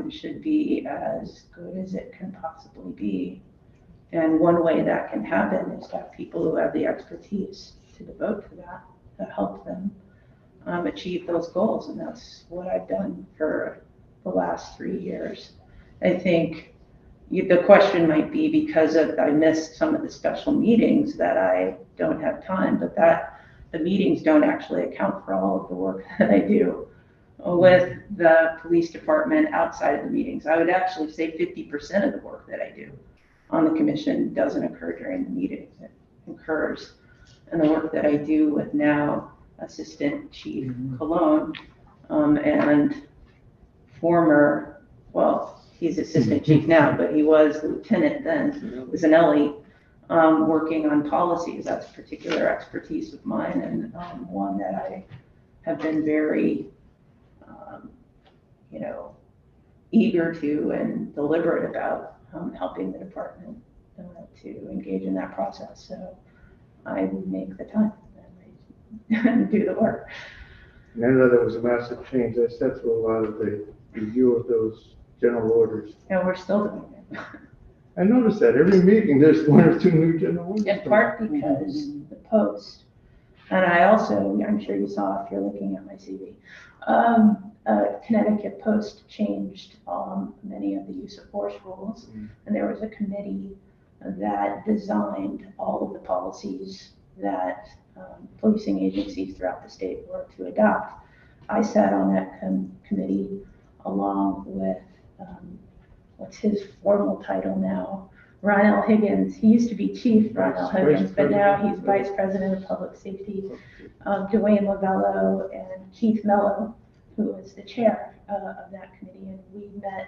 should be as good as it can possibly be. And one way that can happen is to have people who have the expertise to devote to that, to help them achieve those goals. And that's what I've done for the last 3 years. I think the question might be because I missed some of the special meetings that I don't have time, but that the meetings don't actually account for all of the work that I do with the police department outside of the meetings. I would actually say 50% of the work that I do on the commission doesn't occur during the meetings. It occurs in the work that I do with now Assistant Chief Cologne and former, well, he's Assistant Chief now, but he was Lieutenant then, Zanelli, working on policies. That's a particular expertise of mine and one that I have been very, eager to and deliberate about helping the department to engage in that process. So I would make the time and do the work. And I know that was a massive change. I sat through a lot of the review of those general orders. And we're still doing it. I noticed that every meeting, there's 1 or 2 new general orders. In part because the Post, and I also, I'm sure you saw if you're looking at my CV, Connecticut Post changed many of the use of force rules, and there was a committee that designed all of the policies that policing agencies throughout the state were to adopt. I sat on that committee along with, what's his formal title now? Ron L. Higgins. He used to be Chief Ron L. Higgins, but now he's Vice President of Public Safety. Dwayne Lavello and Keith Mello, who is the chair of that committee, and we met.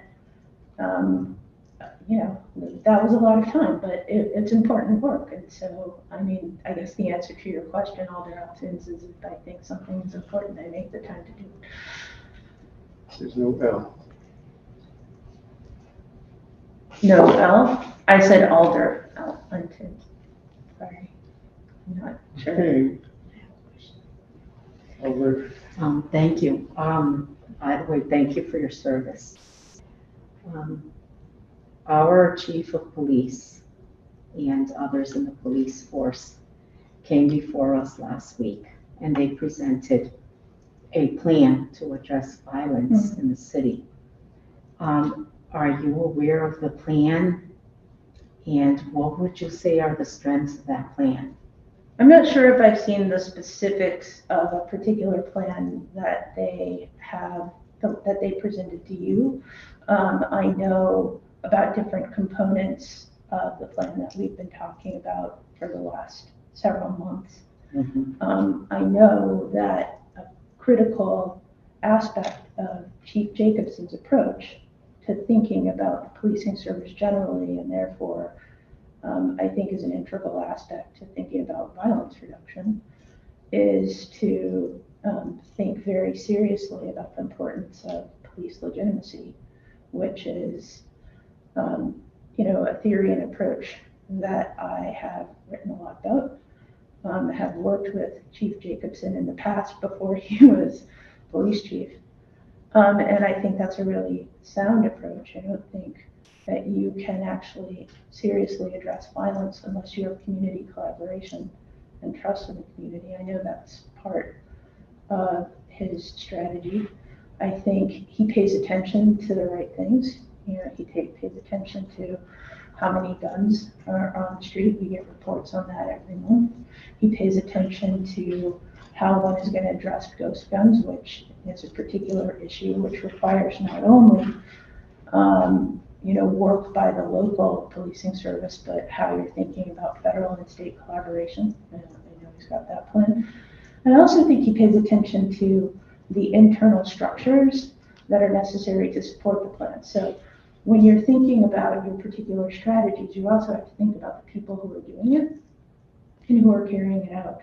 That was a lot of time, but it's important work. And so, I mean, I guess the answer to your question, Alder Altons, is if I think something is important, I make the time to do it. There's no L. No L? I said Alder Altons. Sorry, I'm not sure. Okay. Alder. Thank you. By the way, thank you for your service. Our chief of police and others in the police force came before us last week, and they presented a plan to address violence in the city. Are you aware of the plan? And what would you say are the strengths of that plan? I'm not sure if I've seen the specifics of a particular plan that they have, that they presented to you. I know about different components of the plan that we've been talking about for the last several months. I know that a critical aspect of Chief Jacobson's approach to thinking about the policing service generally, and therefore I think is an integral aspect to thinking about violence reduction, is to think very seriously about the importance of police legitimacy, which is a theory and approach that I have written a lot about, have worked with Chief Jacobson in the past before he was police chief. And I think that's a really sound approach. I don't think that you can actually seriously address violence unless you have community collaboration and trust in the community. I know that's part of his strategy. I think he pays attention to the right things. He pays attention to how many guns are on the street. We get reports on that every month. He pays attention to how one is going to address ghost guns, which is a particular issue which requires not only work by the local policing service, but how you're thinking about federal and state collaboration. And I know he's got that plan. And I also think he pays attention to the internal structures that are necessary to support the plan. So when you're thinking about your particular strategies, you also have to think about the people who are doing it and who are carrying it out.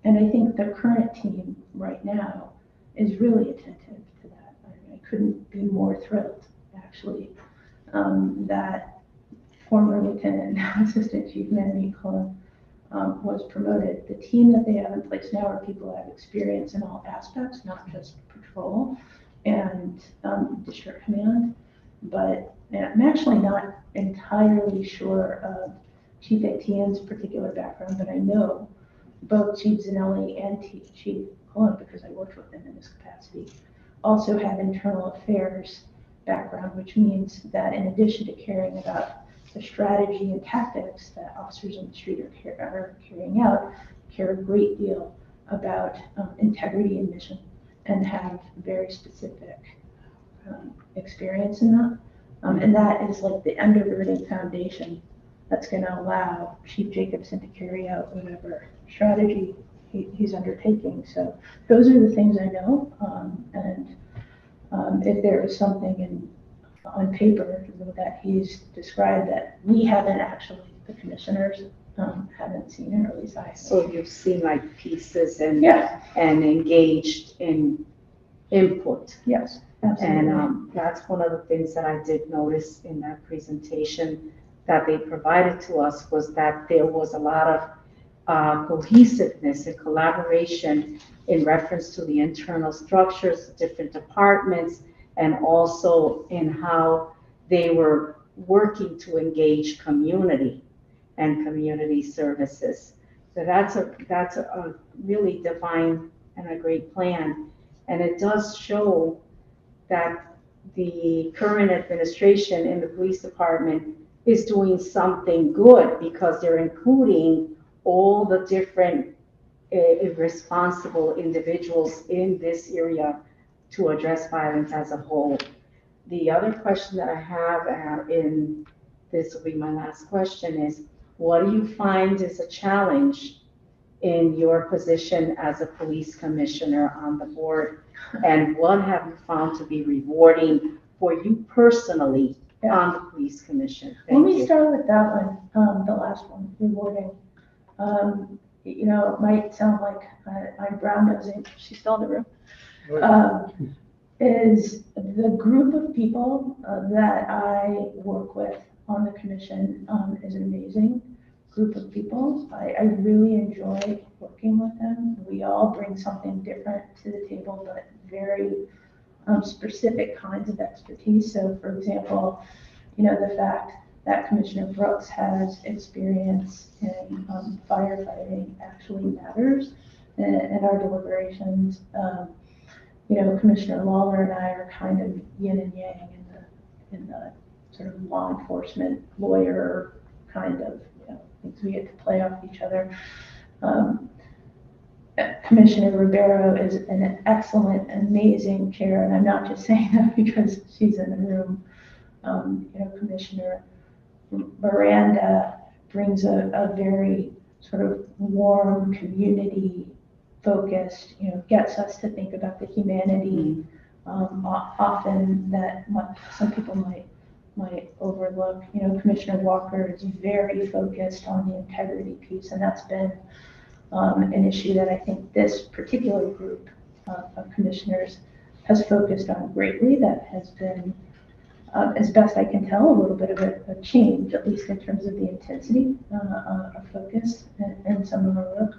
And I think the current team right now is really attentive to that. I couldn't be more thrilled, actually, that former Lieutenant and Assistant Chief Manny Cullen was promoted. The team that they have in place now are people who have experience in all aspects, not just patrol, and district command, but I'm actually not entirely sure of Chief Etienne's particular background, but I know both Chief Zanelli and Chief Colon, because I worked with them in this capacity, also have internal affairs background, which means that in addition to caring about the strategy and tactics that officers on the street are carrying out, care a great deal about integrity and mission and have very specific experience in that. And that is like the undergirding foundation that's going to allow Chief Jacobson to carry out whatever strategy he's undertaking. So those are the things I know. If there is something on paper that he's described that we haven't actually, the commissioners haven't seen it, or at least I haven't. So you've seen like pieces and, Yeah. and engaged in input. Yes, absolutely. And that's one of the things that I did notice in that presentation that they provided to us, was that there was a lot of cohesiveness and collaboration in reference to the internal structures, different departments, and also in how they were working to engage community and community services. So that's a really divine and a great plan. And it does show that the current administration in the police department is doing something good, because they're including all the different responsible individuals in this area to address violence as a whole. The other question that I have, in this will be my last question, is what do you find is a challenge in your position as a police commissioner on the board? And what have you found to be rewarding for you personally on the police commission? Let me start with that one, the last one, rewarding. You know, it might sound like I'm brown nosing, she's still in the room. Is the group of people that I work with on the commission is an amazing group of people. I really enjoy working with them. We all bring something different to the table, but very specific kinds of expertise. So for example, you know, the fact that Commissioner Brooks has experience in firefighting actually matters in our deliberations. You know, Commissioner Lawler and I are kind of yin and yang in the sort of law enforcement lawyer kind of, you know, things we get to play off each other. Commissioner Ribeiro is an excellent, amazing chair, and I'm not just saying that because she's in the room. You know, Commissioner Miranda brings a very sort of warm, community focused, you know, gets us to think about the humanity, often that some people might overlook. You know, Commissioner Walker is very focused on the integrity piece, and that's been an issue that I think this particular group of commissioners has focused on greatly. That has been, as best I can tell, a little bit of a change, at least in terms of the intensity of focus in some of our work.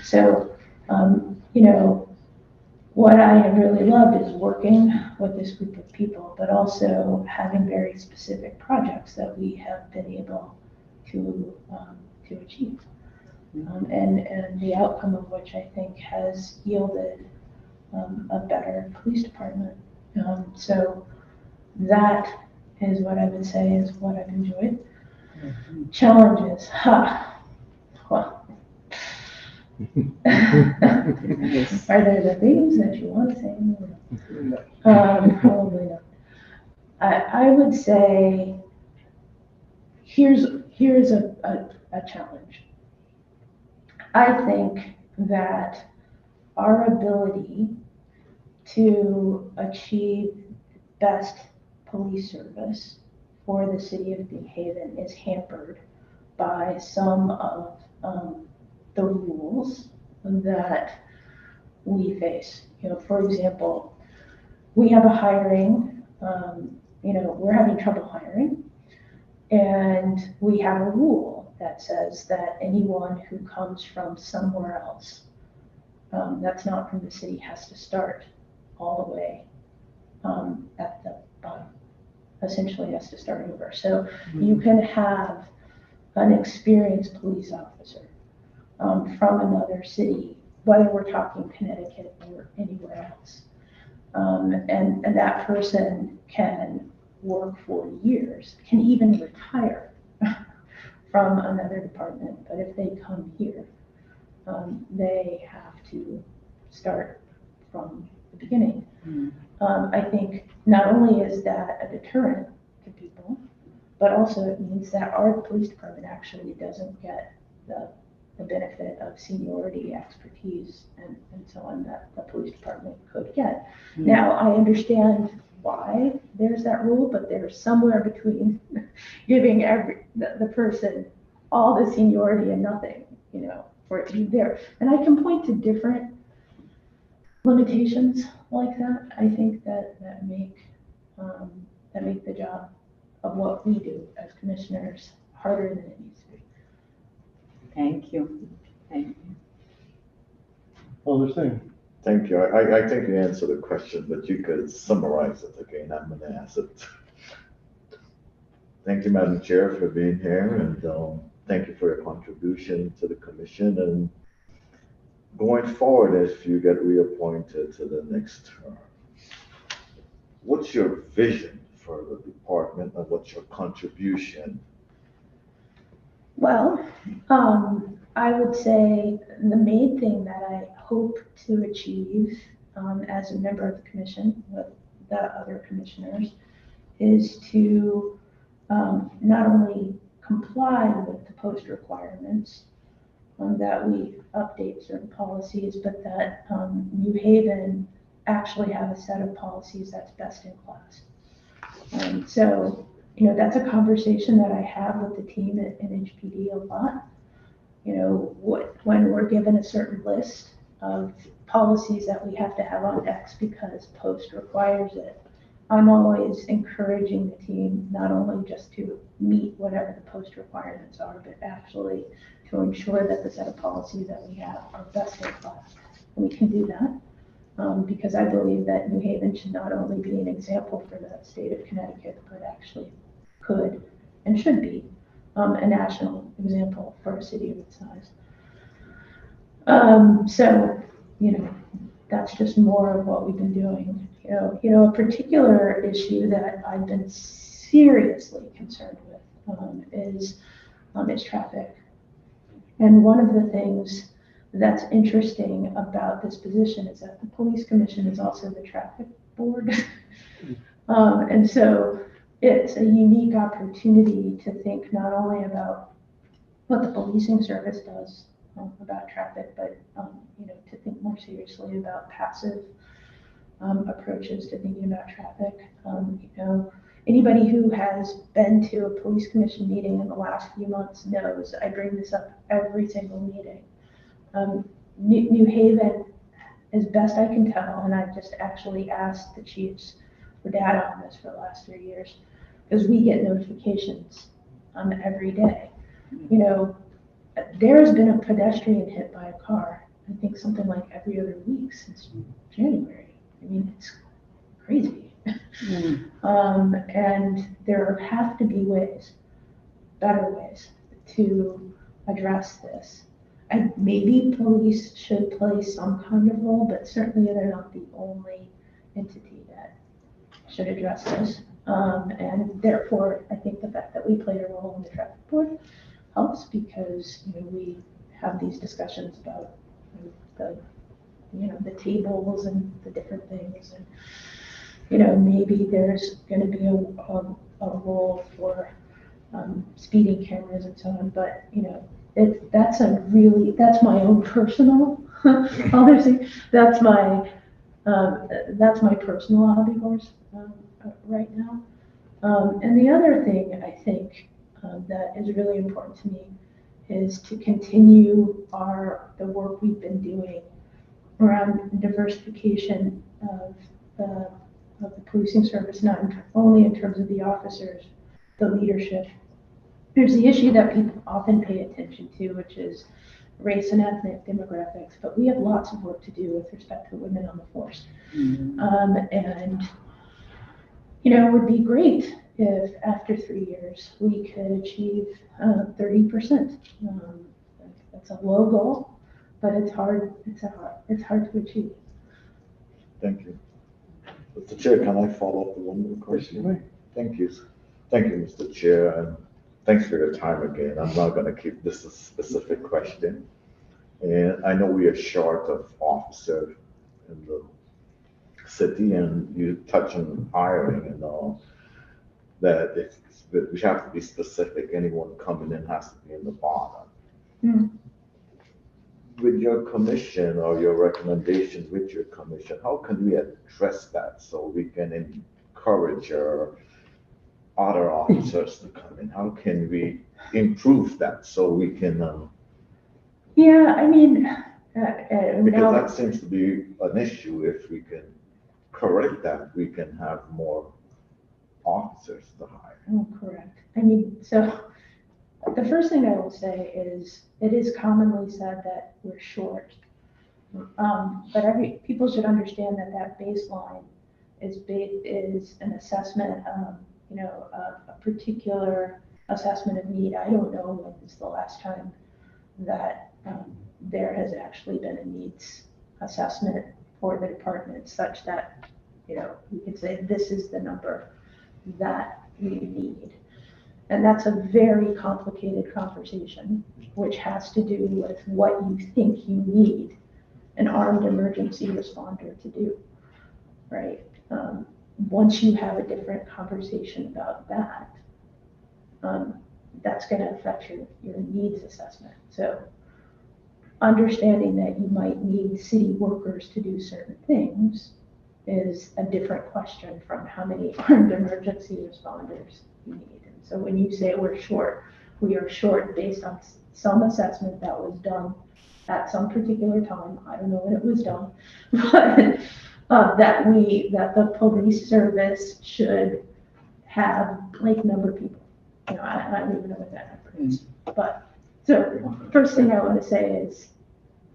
So, you know, what I have really loved is working with this group of people, but also having very specific projects that we have been able to achieve. And the outcome of which I think has yielded a better police department. So that is what I would say is what I've enjoyed. Challenges, well. Are there the things that you want to say? No. Probably not. I would say here's a challenge. I think that our ability to achieve best police service for the city of New Haven is hampered by some of the rules that we face. You know, for example, we have a hiring, you know, we're having trouble hiring, and we have a rule that says that anyone who comes from somewhere else, that's not from the city, has to start all the way at the bottom. Essentially has to start over. So you can have an experienced police officer from another city, whether we're talking Connecticut or anywhere else. And that person can work for years, can even retire from another department. But if they come here, they have to start from the beginning. I think not only is that a deterrent to people, but also it means that our police department actually doesn't get the benefit of seniority, expertise, and so on that the police department could get. Now, I understand why there's that rule, but there's somewhere between giving the person all the seniority and nothing, for it to be there. And I can point to different limitations like that. I think that make the job of what we do as commissioners harder than it needs to be. Thank you. Thank you. Alder Singh. Thank you. I think you answered the question, but you could summarize it again. I'm gonna ask it. Thank you, Madam Chair, for being here, and thank you for your contribution to the commission. And going forward, if you get reappointed to the next term, what's your vision for the department and what's your contribution? Well, I would say the main thing that I hope to achieve as a member of the commission with the other commissioners is to not only comply with the post requirements, that we update certain policies, but that New Haven actually have a set of policies that's best in class. So, that's a conversation that I have with the team at NHPD a lot. When we're given a certain list of policies that we have to have on X because post requires it, I'm always encouraging the team not only just to meet whatever the post requirements are, but actually to ensure that the set of policies that we have are best in class. And we can do that because I believe that New Haven should not only be an example for the state of Connecticut, but actually could and should be a national example for a city of its size. So, that's just more of what we've been doing. A particular issue that I've been seriously concerned with is traffic. And one of the things that's interesting about this position is that the police commission is also the traffic board. And so it's a unique opportunity to think not only about what the policing service does about traffic, but to think more seriously about passive approaches to thinking about traffic. Anybody who has been to a police commission meeting in the last few months knows I bring this up every single meeting. New Haven, as best I can tell, and I've just actually asked the chiefs for data on this for the last 3 years, because we get notifications every day. There has been a pedestrian hit by a car, I think something like every other week since January. I mean, it's crazy. And there have to be ways, better ways, to address this. And maybe police should play some kind of role, but certainly they're not the only entity that should address this. And therefore, I think the fact that we play a role in the traffic board helps because we have these discussions about the tables and the different things, and maybe there's going to be a role for speeding cameras and so on. But that's my own personal obviously that's my personal hobby horse right now. And the other thing I think that is really important to me is to continue the work we've been doing around diversification of the policing service, not only in terms of the officers, the leadership. There's the issue that people often pay attention to, which is race and ethnic demographics, but we have lots of work to do with respect to women on the force. And it would be great if after 3 years, we could achieve 30%. That's a low goal, but it's hard to achieve. Thank you. Mr. Chair, can I follow up with one more question? Thank you. Thank you, Mr. Chair, and thanks for your time again. I'm not gonna keep this a specific question. And I know we are short of officers in the city, and you touch on hiring and all, that we have to be specific. Anyone coming in has to be in the bottom. Mm. With your commission or your recommendation with your commission, how can we address that so we can encourage our other officers to come in? How can we improve that so we can, Yeah, I mean, because that seems to be an issue. If we can correct that, we can have more officers to hire. oh, correct. I mean, so the first thing I will say is it is commonly said that we're short. But people should understand that that baseline is an assessment of, a particular assessment of need. I don't know when is the last time that there has actually been a needs assessment for the department such that, we can say this is the number that we need. And that's a very complicated conversation, which has to do with what you think you need an armed emergency responder to do, right? Once you have a different conversation about that, that's going to affect your needs assessment. So understanding that you might need city workers to do certain things is a different question from how many armed emergency responders you need. And so when you say we're short, we are short based on some assessment that was done at some particular time. I don't know when it was done, but that the police service should have like number of people. I don't even know what that number is. But so first thing I want to say is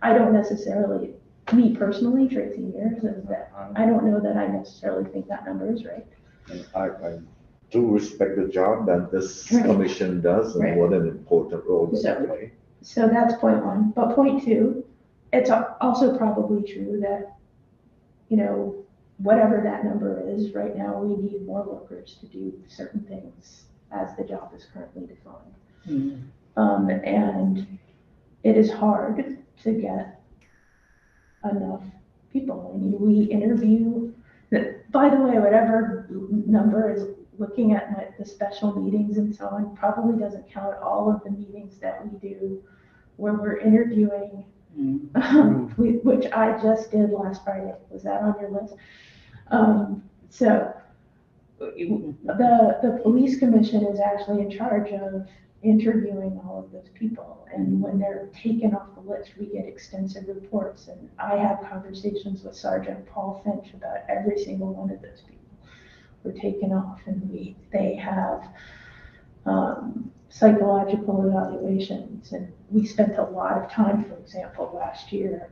I don't necessarily, me personally, Tracy Mears, is that I don't know that I necessarily think that number is right. And I do respect the job that this Right. commission does and Right. what an important role they play. So that's point one. But point two, it's also probably true that, whatever that number is, right now we need more workers to do certain things as the job is currently defined. Mm. And it is hard to get enough people. I mean, we interview, by the way, whatever number is looking at the special meetings and so on, probably doesn't count all of the meetings that we do where we're interviewing, which I just did last Friday. Was that on your list? So the police commission is actually in charge of interviewing all of those people. And when they're taken off the list, we get extensive reports. And I have conversations with Sergeant Paul Finch about every single one of those people who are taken off. And they have psychological evaluations. And we spent a lot of time, for example, last year,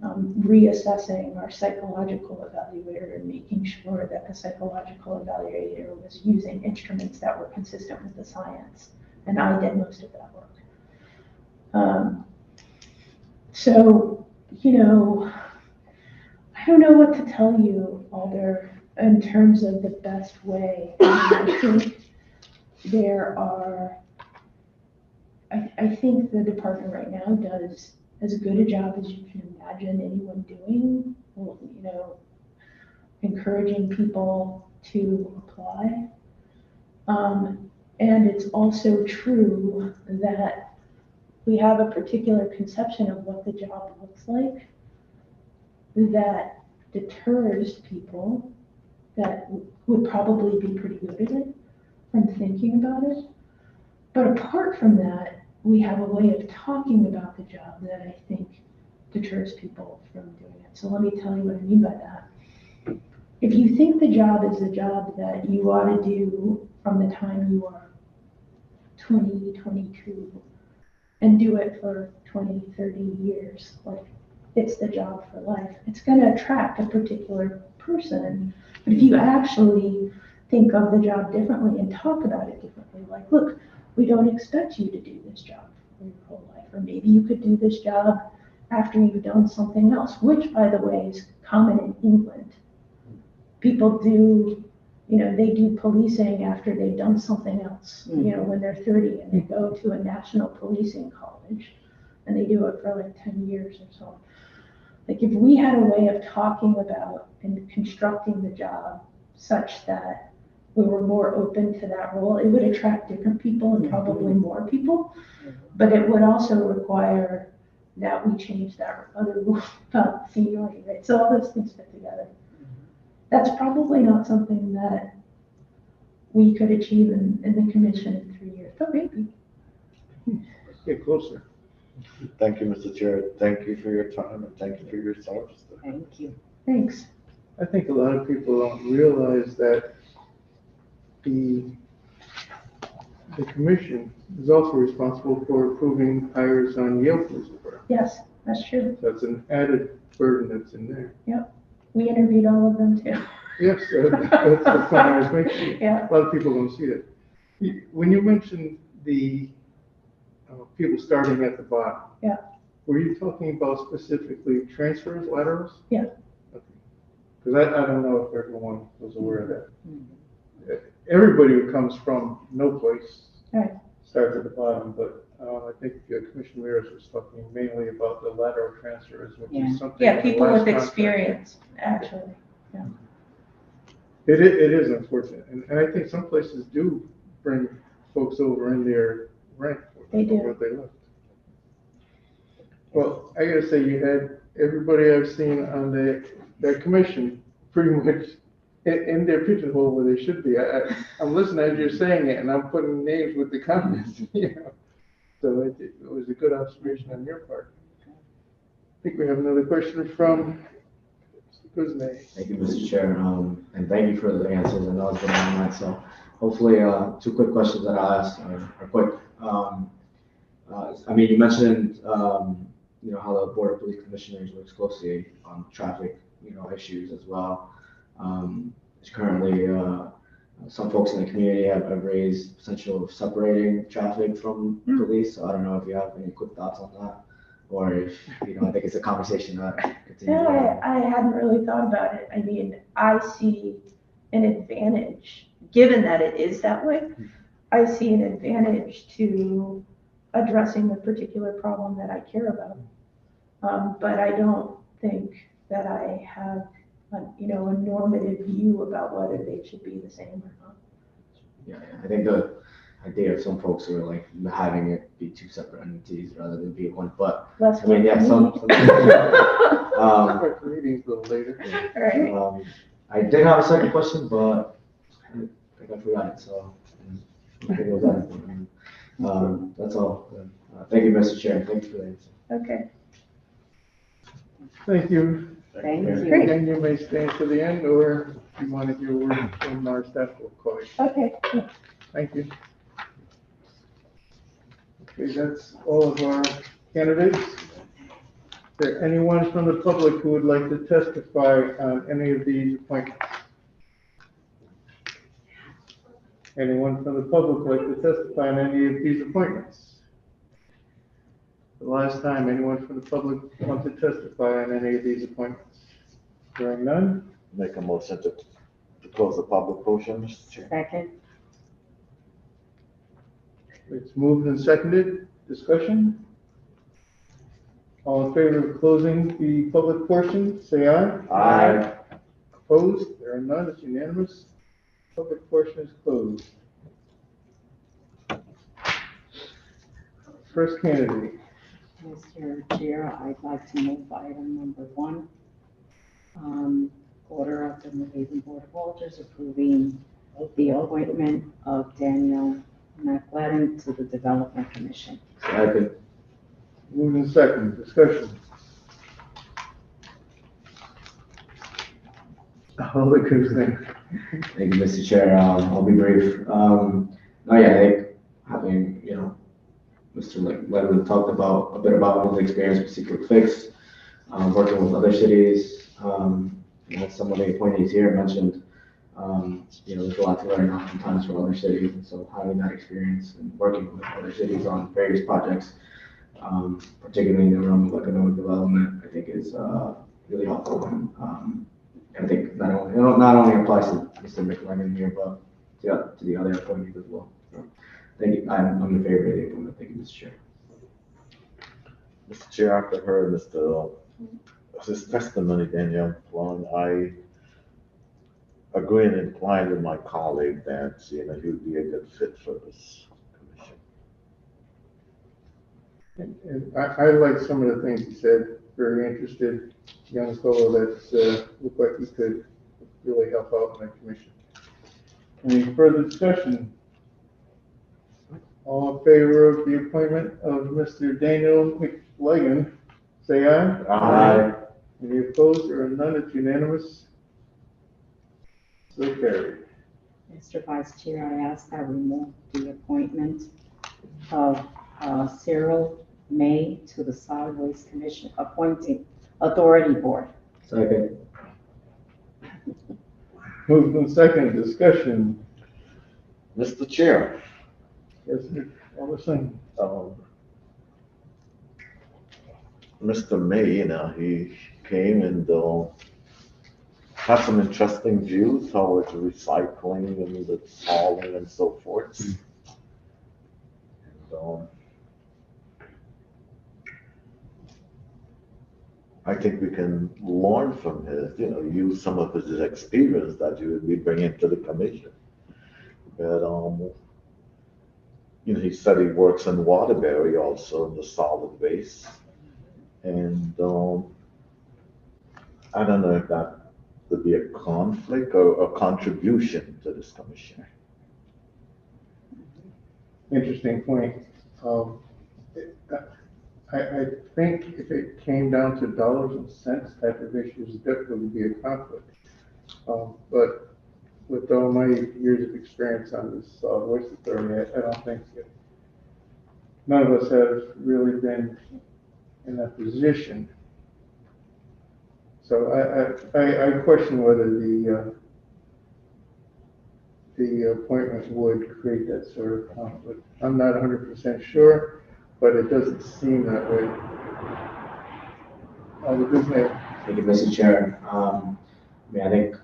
reassessing our psychological evaluator and making sure that the psychological evaluator was using instruments that were consistent with the science. And I did most of that work. So, I don't know what to tell you, Alder, in terms of the best way. I think I think the department right now does as good a job as you can imagine anyone doing, encouraging people to apply. And it's also true that we have a particular conception of what the job looks like that deters people that would probably be pretty good at it from thinking about it. But apart from that, we have a way of talking about the job that I think deters people from doing it. So let me tell you what I mean by that. If you think the job is a job that you ought to do from the time you are 20, 22, and do it for 20, 30 years, like it's the job for life, it's going to attract a particular person. But if you actually think of the job differently and talk about it differently. Like, look, we don't expect you to do this job for your whole life, or maybe you could do this job after you've done something else, which, by the way, is common in England. People do, they do policing after they've done something else, when they're 30 and they go to a national policing college and they do it for like 10 years or so. Like, if we had a way of talking about and constructing the job such that we were more open to that role, it would attract different people and probably more people. But it would also require that we change that other rule about seniority, right? So all those things fit together. That's probably not something that we could achieve in the commission in 3 years, but maybe. Let's get closer. Thank you, Mr. Chair. Thank you for your time and thank you for your service. Thank you. Thanks. I think a lot of people don't realize that the commission is also responsible for approving hires on Yale Police Department. Yes, that's true. That's an added burden that's in there. We interviewed all of them too. Yes, that's the point I was making. Yeah. A lot of people don't see that. When you mentioned the people starting at the bottom. Yeah. Were you talking about specifically transfers, laterals? Yeah. Okay. Because I don't know if everyone was aware of that. Everybody who comes from no place Right. starts at the bottom, but I think Commissioner Mears was talking mainly about the lateral transfers, which is something. Yeah, people the last with contract- experience. Actually, It is unfortunate, and I think some places do bring folks over in their rank. They do. What they left. Well, I gotta say, you had everybody I've seen on that commission pretty much in their pigeonhole where they should be. I'm listening as you're saying it, and I'm putting names with the comments, So it was a good observation on your part. I think we have another question from Kuzma. Thank you, Mr. Chair, and thank you for the answers. I know it's been a long night, so hopefully, 2 quick questions that I'll ask are quick. I mean, you mentioned, how the Board of Police Commissioners works closely on traffic, issues as well. Currently, some folks in the community have raised potential of separating traffic from police. So I don't know if you have any quick thoughts on that, or if, I think it's a conversation that continues. yeah, I hadn't really thought about it. I mean, I see an advantage, given that it is that way, I see an advantage to addressing the particular problem that I care about. But I don't think that I have, a normative view about whether they should be the same or not. Yeah, I think the idea of some folks who are like having it be 2 separate entities rather than be one, but Less I mean, yeah, work for me. Start the meetings a little later. Right. I did have a second question, but I think I forgot it, so I think it was that. That's all. Thank you, Mr. Chair. Thank you for the answer. Okay. Thank you. Thank you. Great. And you may stay to the end, or if you want to hear a word from our staff, we'll call you. Okay. Thank you. Okay, that's all of our candidates. Is there anyone from the public who would like to testify on any of these appointments? Anyone from the public like to testify on any of these appointments? The last time anyone from the public want to testify on any of these appointments? Hearing none? Make a motion to close the public portion, Mr. Chair. Second. It's moved and seconded. Discussion? All in favor of closing the public portion, say aye. Aye. Opposed? There are none. It's unanimous. Public portion is closed. First candidate. Mr. Chair, I'd like to move item number 1. Order of the New Haven Board of Alders approving the appointment of Daniel McLaren to the Development Commission. Second. Moved and seconded. Discussion? All the good things. Thank you, Mr. Chair. I'll be brief. I think having, Mr. Ledley talked about a bit about his experience with Secret Fix, working with other cities. Some of the appointees here mentioned There's a lot to learn oftentimes from other cities, and so having that experience and working with other cities on various projects, particularly in the realm of economic development, I think is really helpful. And I think not only applies to Mr. McLennan here, but to the other appointees as well. So, thank you. I'm in favor of the appointment. Thank you, Mr. Chair. Mr. Chair, after heard his testimony, Daniel, I agree and incline with my colleague that, he would be a good fit for this commission. And I like some of the things he said, very interested, young fellow that looked like he could really help out in that commission. Any further discussion? All in favor of the appointment of Mr. Daniel McLennan, say aye. Aye. Any opposed? There are none. It's unanimous. So carried. Mr. Vice Chair, I ask that we move the appointment of Cyril May to the Solid Waste Commission Appointing Authority Board. Second. Moved in second, discussion. Mr. Chair, Yes, Mr. Alderson. Mr. May, he came and had some interesting views towards recycling and the hauling and so forth. And, I think we can learn from his, use some of his experience that you would be bringing to the commission. But, he said he works in Waterbury also in the solid waste. And I don't know if that would be a conflict or a contribution to this commission. Interesting point. I think if it came down to dollars and cents type of issues, definitely would be a conflict. But with all my years of experience on this solid waste authority, I don't think that none of us have really been in that position. So I question whether the appointment would create that sort of conflict. I'm not 100% sure, but it doesn't seem that way. Thank you, Mr. Chair. I think,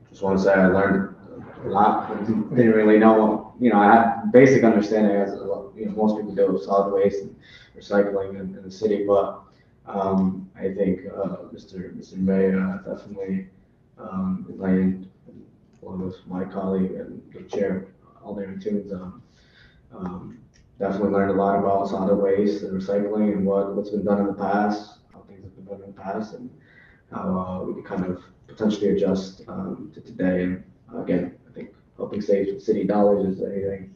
just want to say I learned a lot. I didn't really know, I had basic understanding as most people do of solid waste and recycling in the city, but I think Mr. May definitely enlightened, along with my colleague and the chair, Aldermanic, definitely learned a lot about solid waste and recycling and what's been done in the past, how things have been done in the past, and how we can kind of potentially adjust to today. And again, I think helping save city dollars is anything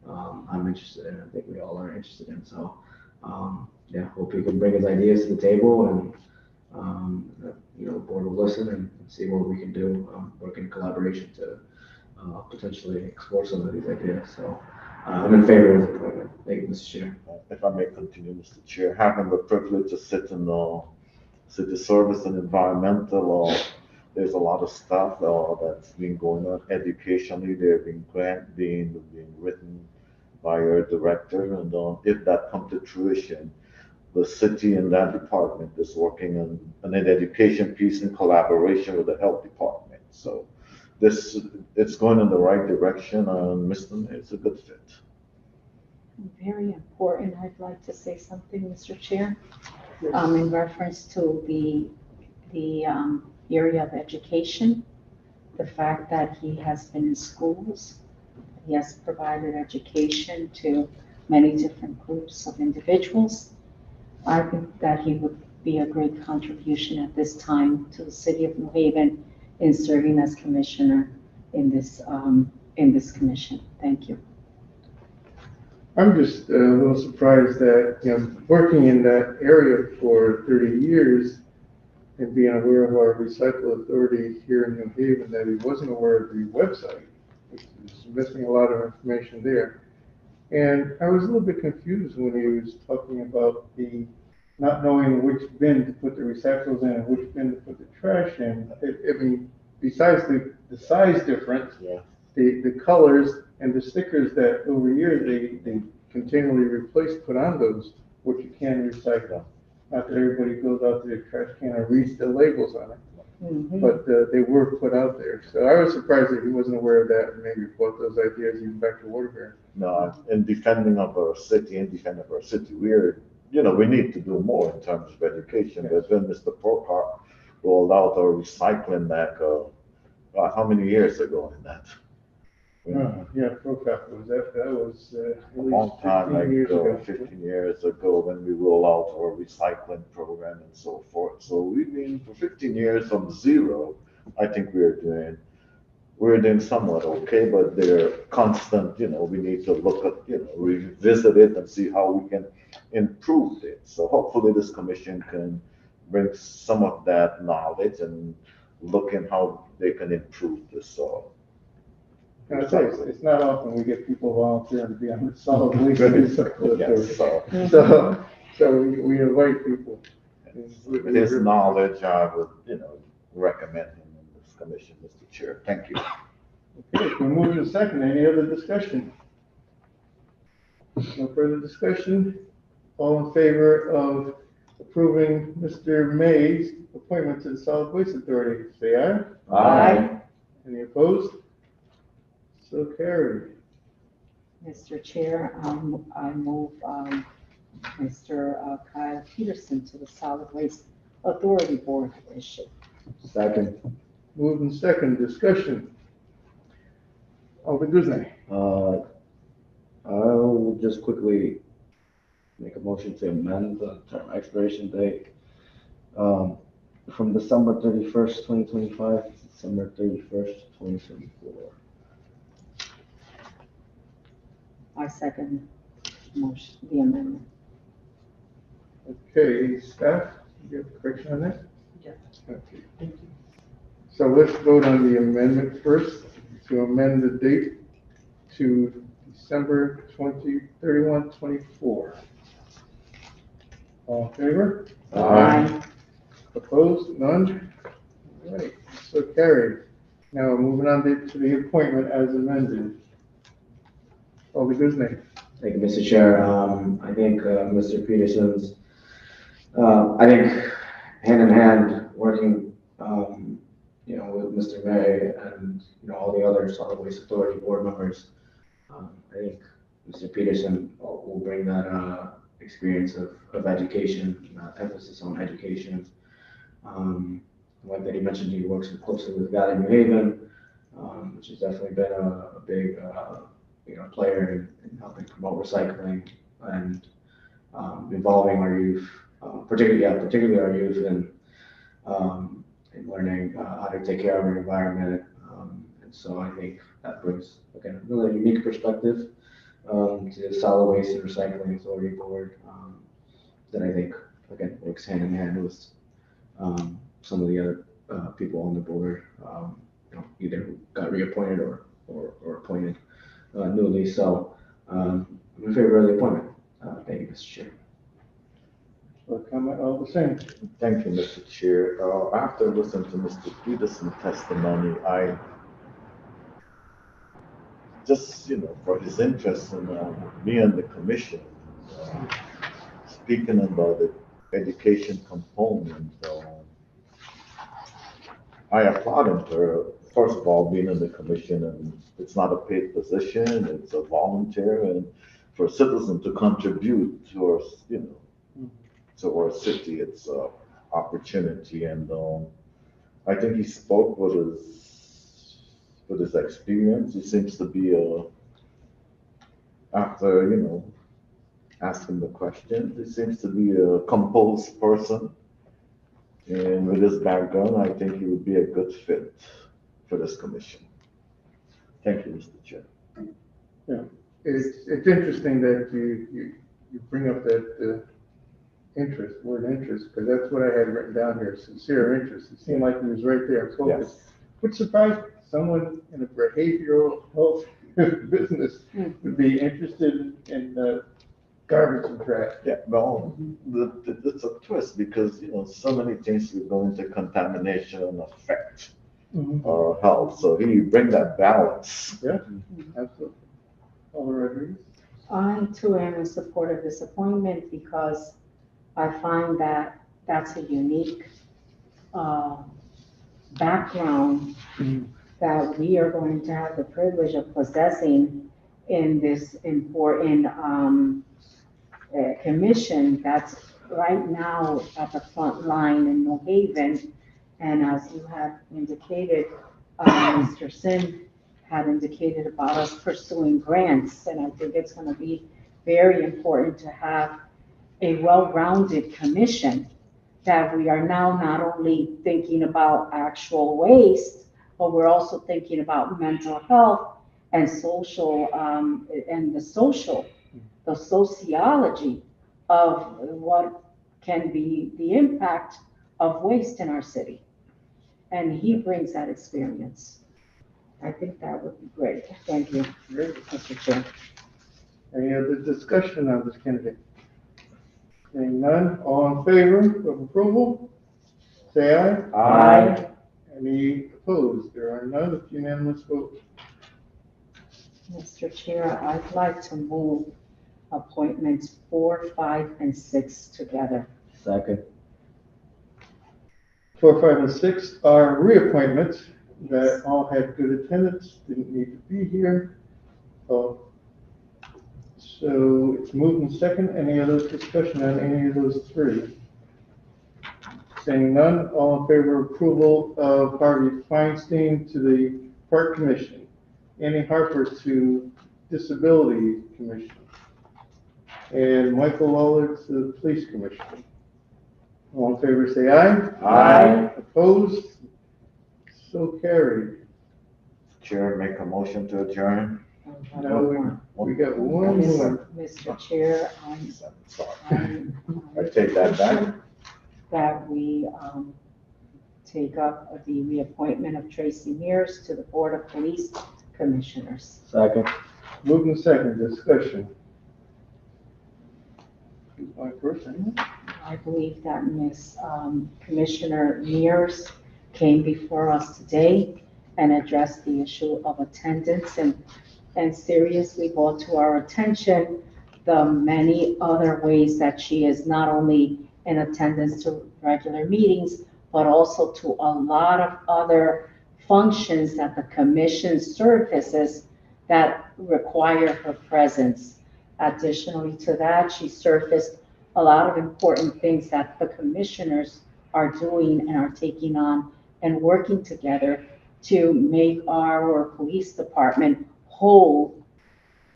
I'm interested in. I think we all are interested in. So hope he can bring his ideas to the table, and the board will listen and see what we can do, work in collaboration to potentially explore some of these ideas. So I'm in favor of the appointment. Thank you, Mr. Chair. If I may continue, Mr. Chair, having the privilege to sit in the city service and environmental, there's a lot of stuff that's been going on educationally. There have been grants being written by our director, and if that comes to fruition, the city and that department is working on an education piece in collaboration with the health department. So it's going in the right direction, and it's a good fit. Very important. I'd like to say something, Mr. Chair, in reference to the area of education, the fact that he has been in schools, he has provided education to many different groups of individuals. I think that he would be a great contribution at this time to the city of New Haven in serving as commissioner in this commission. Thank you. I'm just a little surprised that, working in that area for 30 years and being aware of our recycle authority here in New Haven, that he wasn't aware of the website. He's missing a lot of information there. And I was a little bit confused when he was talking about the not knowing which bin to put the recyclables in and which bin to put the trash in. I mean, besides the size difference, Yeah. the colors and the stickers that over years they continually replace, put on those, which you can recycle. Not that everybody goes out to the trash can and reads the labels on it, Mhm. but they were put out there. So I was surprised that he wasn't aware of that and maybe brought those ideas even back to Waterbury. No, in defending of our city, we need to do more in terms of education. But when Mr. Porkhart rolled out our recycling back, how many years ago in that? Yeah, ProCap was that was A at long least time 15 years ago, ago. 15 years ago, when we roll out our recycling program and so forth. So we've been for 15 years from zero. I think we're doing somewhat okay, but they're constant. We need to look at, revisit it and see how we can improve it. So hopefully this commission can bring some of that knowledge and look in how they can improve this. So. And I say, it's not often we get people volunteering to be on the solid waste. Yes, So, so we invite people. With his knowledge, I would, recommend him in this commission, Mr. Chair. Thank you. Okay, we're moving to second. Any other discussion? No further discussion? All in favor of approving Mr. May's appointment to the Solid Waste Authority, say aye. Aye. Any opposed? So carried. Mr. Chair, I move Mr. Kyle Peterson to the Solid Waste Authority Board issue. Second. Moved and second, discussion. Alderman Guzman. I will just quickly make a motion to amend the term expiration date from December 31st, 2025 to December 31st, 2024. I second motion, the amendment. Okay, staff, you have a correction on that? Yes. Okay, thank you. So let's vote on the amendment first, to amend the date to December 31, 24. All in favor? Aye. Opposed? None? All right, so carried. Now, moving on to the appointment as amended. Alderman Guzman. Thank you, Mr. Chair. I think Mr. Peterson's, I think hand in hand, working, with Mr. May and, all the other Solid Waste Authority board members, I think Mr. Peterson will bring that experience of education, emphasis on education. Like that he mentioned, he works closely with Valley New Haven, which has definitely been a big player in helping promote recycling and involving our youth, particularly our youth in learning how to take care of our environment. And so I think that brings, again, a really unique perspective to the Solid Waste and Recycling Authority Board that I think, again, works hand in hand with some of the other people on the board, either who got reappointed or appointed newly. So I'm in favor of the appointment. Thank you, Mr. Chair. Or comment all the same. Thank you, Mr. Chair. After listening to Mr. Peterson's testimony, I just, for his interest in me and the commission, speaking about the education component, I applaud him for, first of all, being in the commission, and it's not a paid position, it's a volunteer, and for a citizen to contribute to our, to our city, it's an opportunity, and I think he spoke with his experience. He seems to be after, asking the questions, he seems to be a composed person. And with his background, I think he would be a good fit for this commission. Thank you, Mr. Chair. Yeah, it's interesting that you bring up that word interest, because that's what I had written down here, sincere interest. It seemed like he was right there focused. Yes. Which surprised me. Someone in a behavioral health business would be interested in garbage and trash. Yeah, well, it's a twist because, so many things will go into contamination and affect health. So he bring that balance. Yeah, absolutely. Alder Rodriguez? I too am in support of this appointment because I find that that's a unique uh, background that we are going to have the privilege of possessing in this important commission that's right now at the front line in New Haven. And as you have indicated, Mr. Sin had indicated about us pursuing grants, and I think it's going to be very important to have a well-rounded commission, that we are now not only thinking about actual waste, but we're also thinking about mental health and social, and the sociology of what can be the impact of waste in our city. And he brings that experience. I think that would be great. Thank you, Great. Mr. Chair. Any other discussion on this candidate? Seeing none, all in favor of approval, say aye. Aye. Any opposed? There are none, it's unanimous vote. Mr. Chair, I'd like to move appointments 4, 5, and 6 together. Second. 4, 5, and 6 are reappointments that all had good attendance, didn't need to be here. So it's moved and second. Any other discussion on any of those three? Seeing none, all in favor of approval of Harvey Feinstein to the Park Commission, Annie Harper to Disability Commission, and Michael Lawler to the Police Commission. All in favor, say aye. Aye. Opposed? So carried. Chair, make a motion to adjourn. Now we got one more. Mr. Chair, I take that back. that we take up the reappointment of Tracy Mears to the Board of Police Commissioners. Second. Moving second, discussion. Who's my person? I believe that Ms. Commissioner Mears came before us today and addressed the issue of attendance and seriously brought to our attention the many other ways that she is not only in attendance to regular meetings, but also to a lot of other functions that the commission services that require her presence. Additionally to that, she surfaced a lot of important things that the commissioners are doing and are taking on and working together to make our police department whole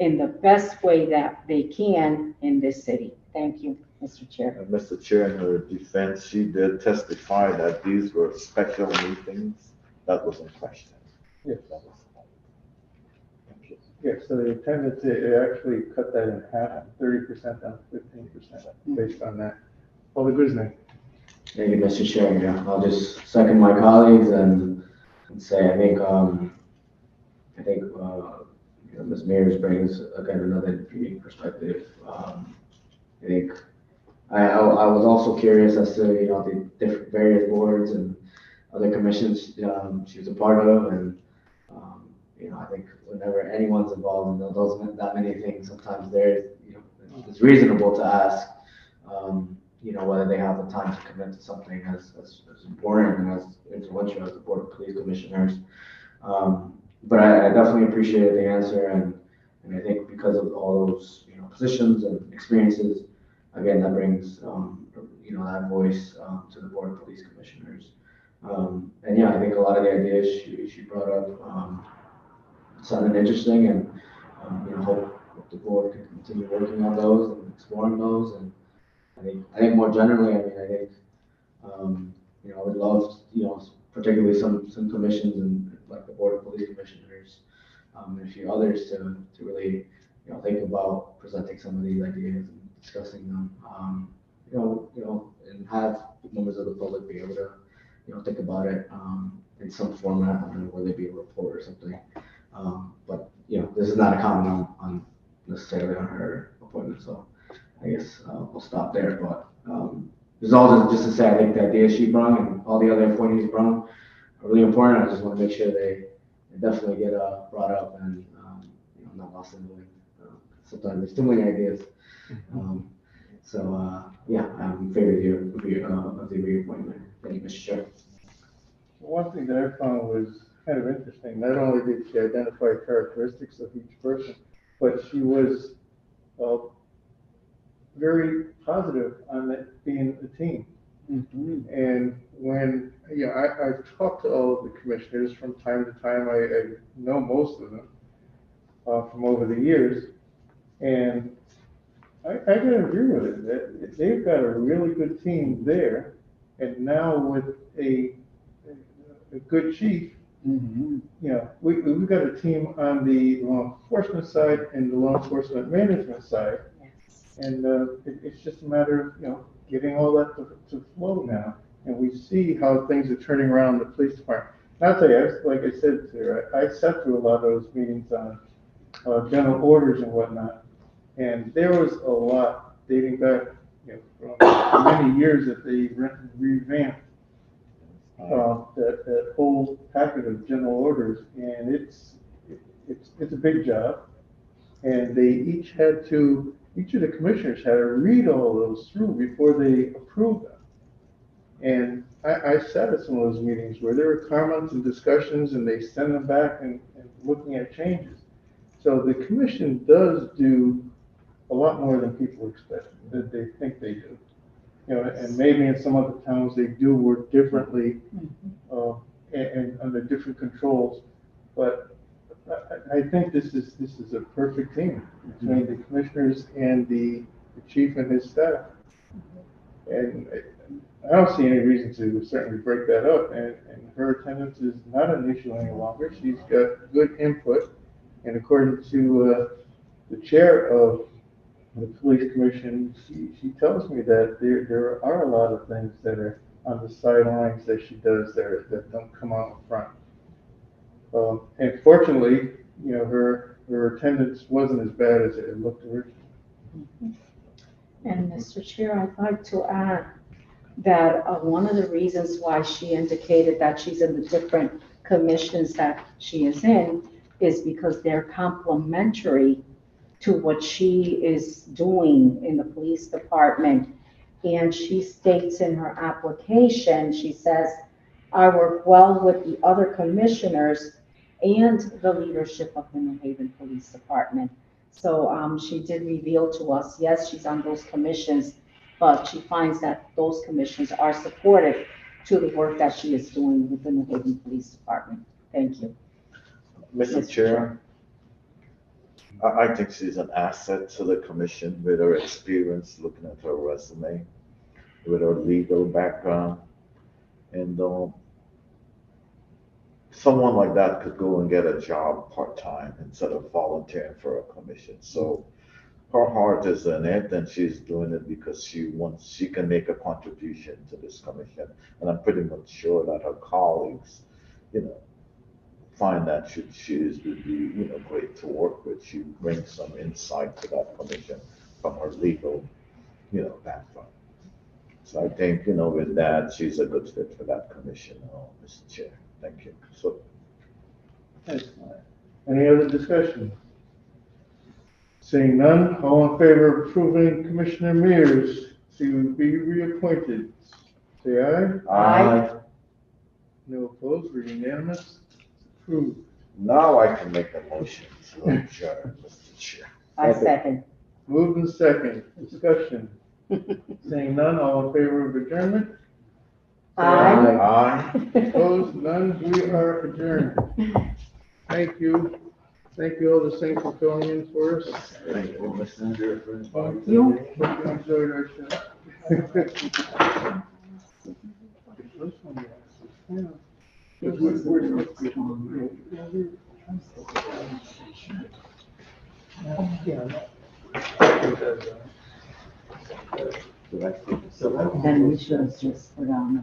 in the best way that they can in this city. Thank you, Mr. Chair. And Mr. Chair, in her defense, she did testify that these were special meetings. That was in question. Yes. That was- Thank you. Yeah, so the attendance, it actually cut that in half, 30% down to 15% based on that. All the good name. Thank you, Mr. Chair. Yeah, I'll just second my colleagues and say, I think, you know, Ms. Mears brings, again, another unique perspective. I think, I was also curious as to, you know, the different various boards and other commissions, she was a part of, and, you know, I think whenever anyone's involved in those, that many things, sometimes there's, you know, it's reasonable to ask, you know, whether they have the time to commit to something as important and as influential as the Board of Police Commissioners. But I definitely appreciated the answer, and I think because of all those, you know, positions and experiences, again, that brings, you know, that voice to the Board of Police Commissioners. And yeah, I think a lot of the ideas she brought up sounded interesting, and you know, hope the board can continue working on those and exploring those. And I think more generally, I mean, I think you know, I would love, you know, particularly some commissions and like the Board of Police Commissioners and a few others to really, you know, think about presenting some of these ideas and discussing them. You know, and have members of the public be able to, you know, think about it in some format. I don't know, whether it be a report or something. But you know, this is not a comment on necessarily on her appointment, so I guess we'll stop there. But this is all just to say, I think the ideas she brought and all the other appointees brought really important. I just want to make sure they definitely get brought up and not lost in the wind. Sometimes there's too many ideas. Yeah, I'm in favor of the reappointment. Thank you, Mr. Chair. One thing that I found was kind of interesting, not only did she identify characteristics of each person, but she was very positive on it being a team. And when, I've talked to all of the commissioners from time to time, I know most of them from over the years, and I gotta agree with it, that they've got a really good team there, and now with a good chief, we've got a team on the law enforcement side and the law enforcement management side, and it's just a matter of, getting all that to flow now, and we see how things are turning around in the police department. And I'll tell you, like I said to her, I sat through a lot of those meetings on general orders and whatnot, and there was a lot dating back, from many years that they revamped that whole packet of general orders, and it's a big job, and they each of the commissioners had to read all those through before they approved them. And I sat at some of those meetings where there were comments and discussions, and they send them back and looking at changes. So the commission does do a lot more than people expect, that they think they do. And maybe in some other towns, they do work differently, and under different controls, but I think this is a perfect team between the commissioners and the chief and his staff. And I don't see any reason to certainly break that up, and her attendance is not an issue any longer. She's got good input, and according to the chair of the police commission, she tells me that there are a lot of things that are on the sidelines that she does there that don't come out in front. And fortunately, her attendance wasn't as bad as it looked originally. And Mr. Chair, I'd like to add that one of the reasons why she indicated that she's in the different commissions that she is in is because they're complementary to what she is doing in the police department. And she states in her application, she says, I work well with the other commissioners and the leadership of the New Haven Police Department. So she did reveal to us, yes, she's on those commissions, but she finds that those commissions are supportive to the work that she is doing with the New Haven Police Department. Thank you. Mr. Chair, I think she's an asset to the commission with her experience, looking at her resume, with her legal background. And someone like that could go and get a job part-time instead of volunteering for a commission. So her heart is in it, and she's doing it because she can make a contribution to this commission. And I'm pretty much sure that her colleagues, find that she would be, great to work with. She brings some insight to that commission from her legal, background. So I think, with that, she's a good fit for that commission, Mr. Chair. Thank you. So. Excellent. Any other discussion? Seeing none, all in favor of approving Commissioner Mears to be reappointed, say aye. Aye. No opposed, we're unanimous. Approved. Now I can make a motion to adjourn, Mr. Chair. I second. Moved and second, discussion. Seeing none, all in favor of adjournment? Aye. Aye. Opposed, none, we are adjourned. Thank you. Thank you all the same for filling in for us. Thank you, Mr. Chair, for inviting You. me. Hope you enjoyed our show. Then we should have just put on the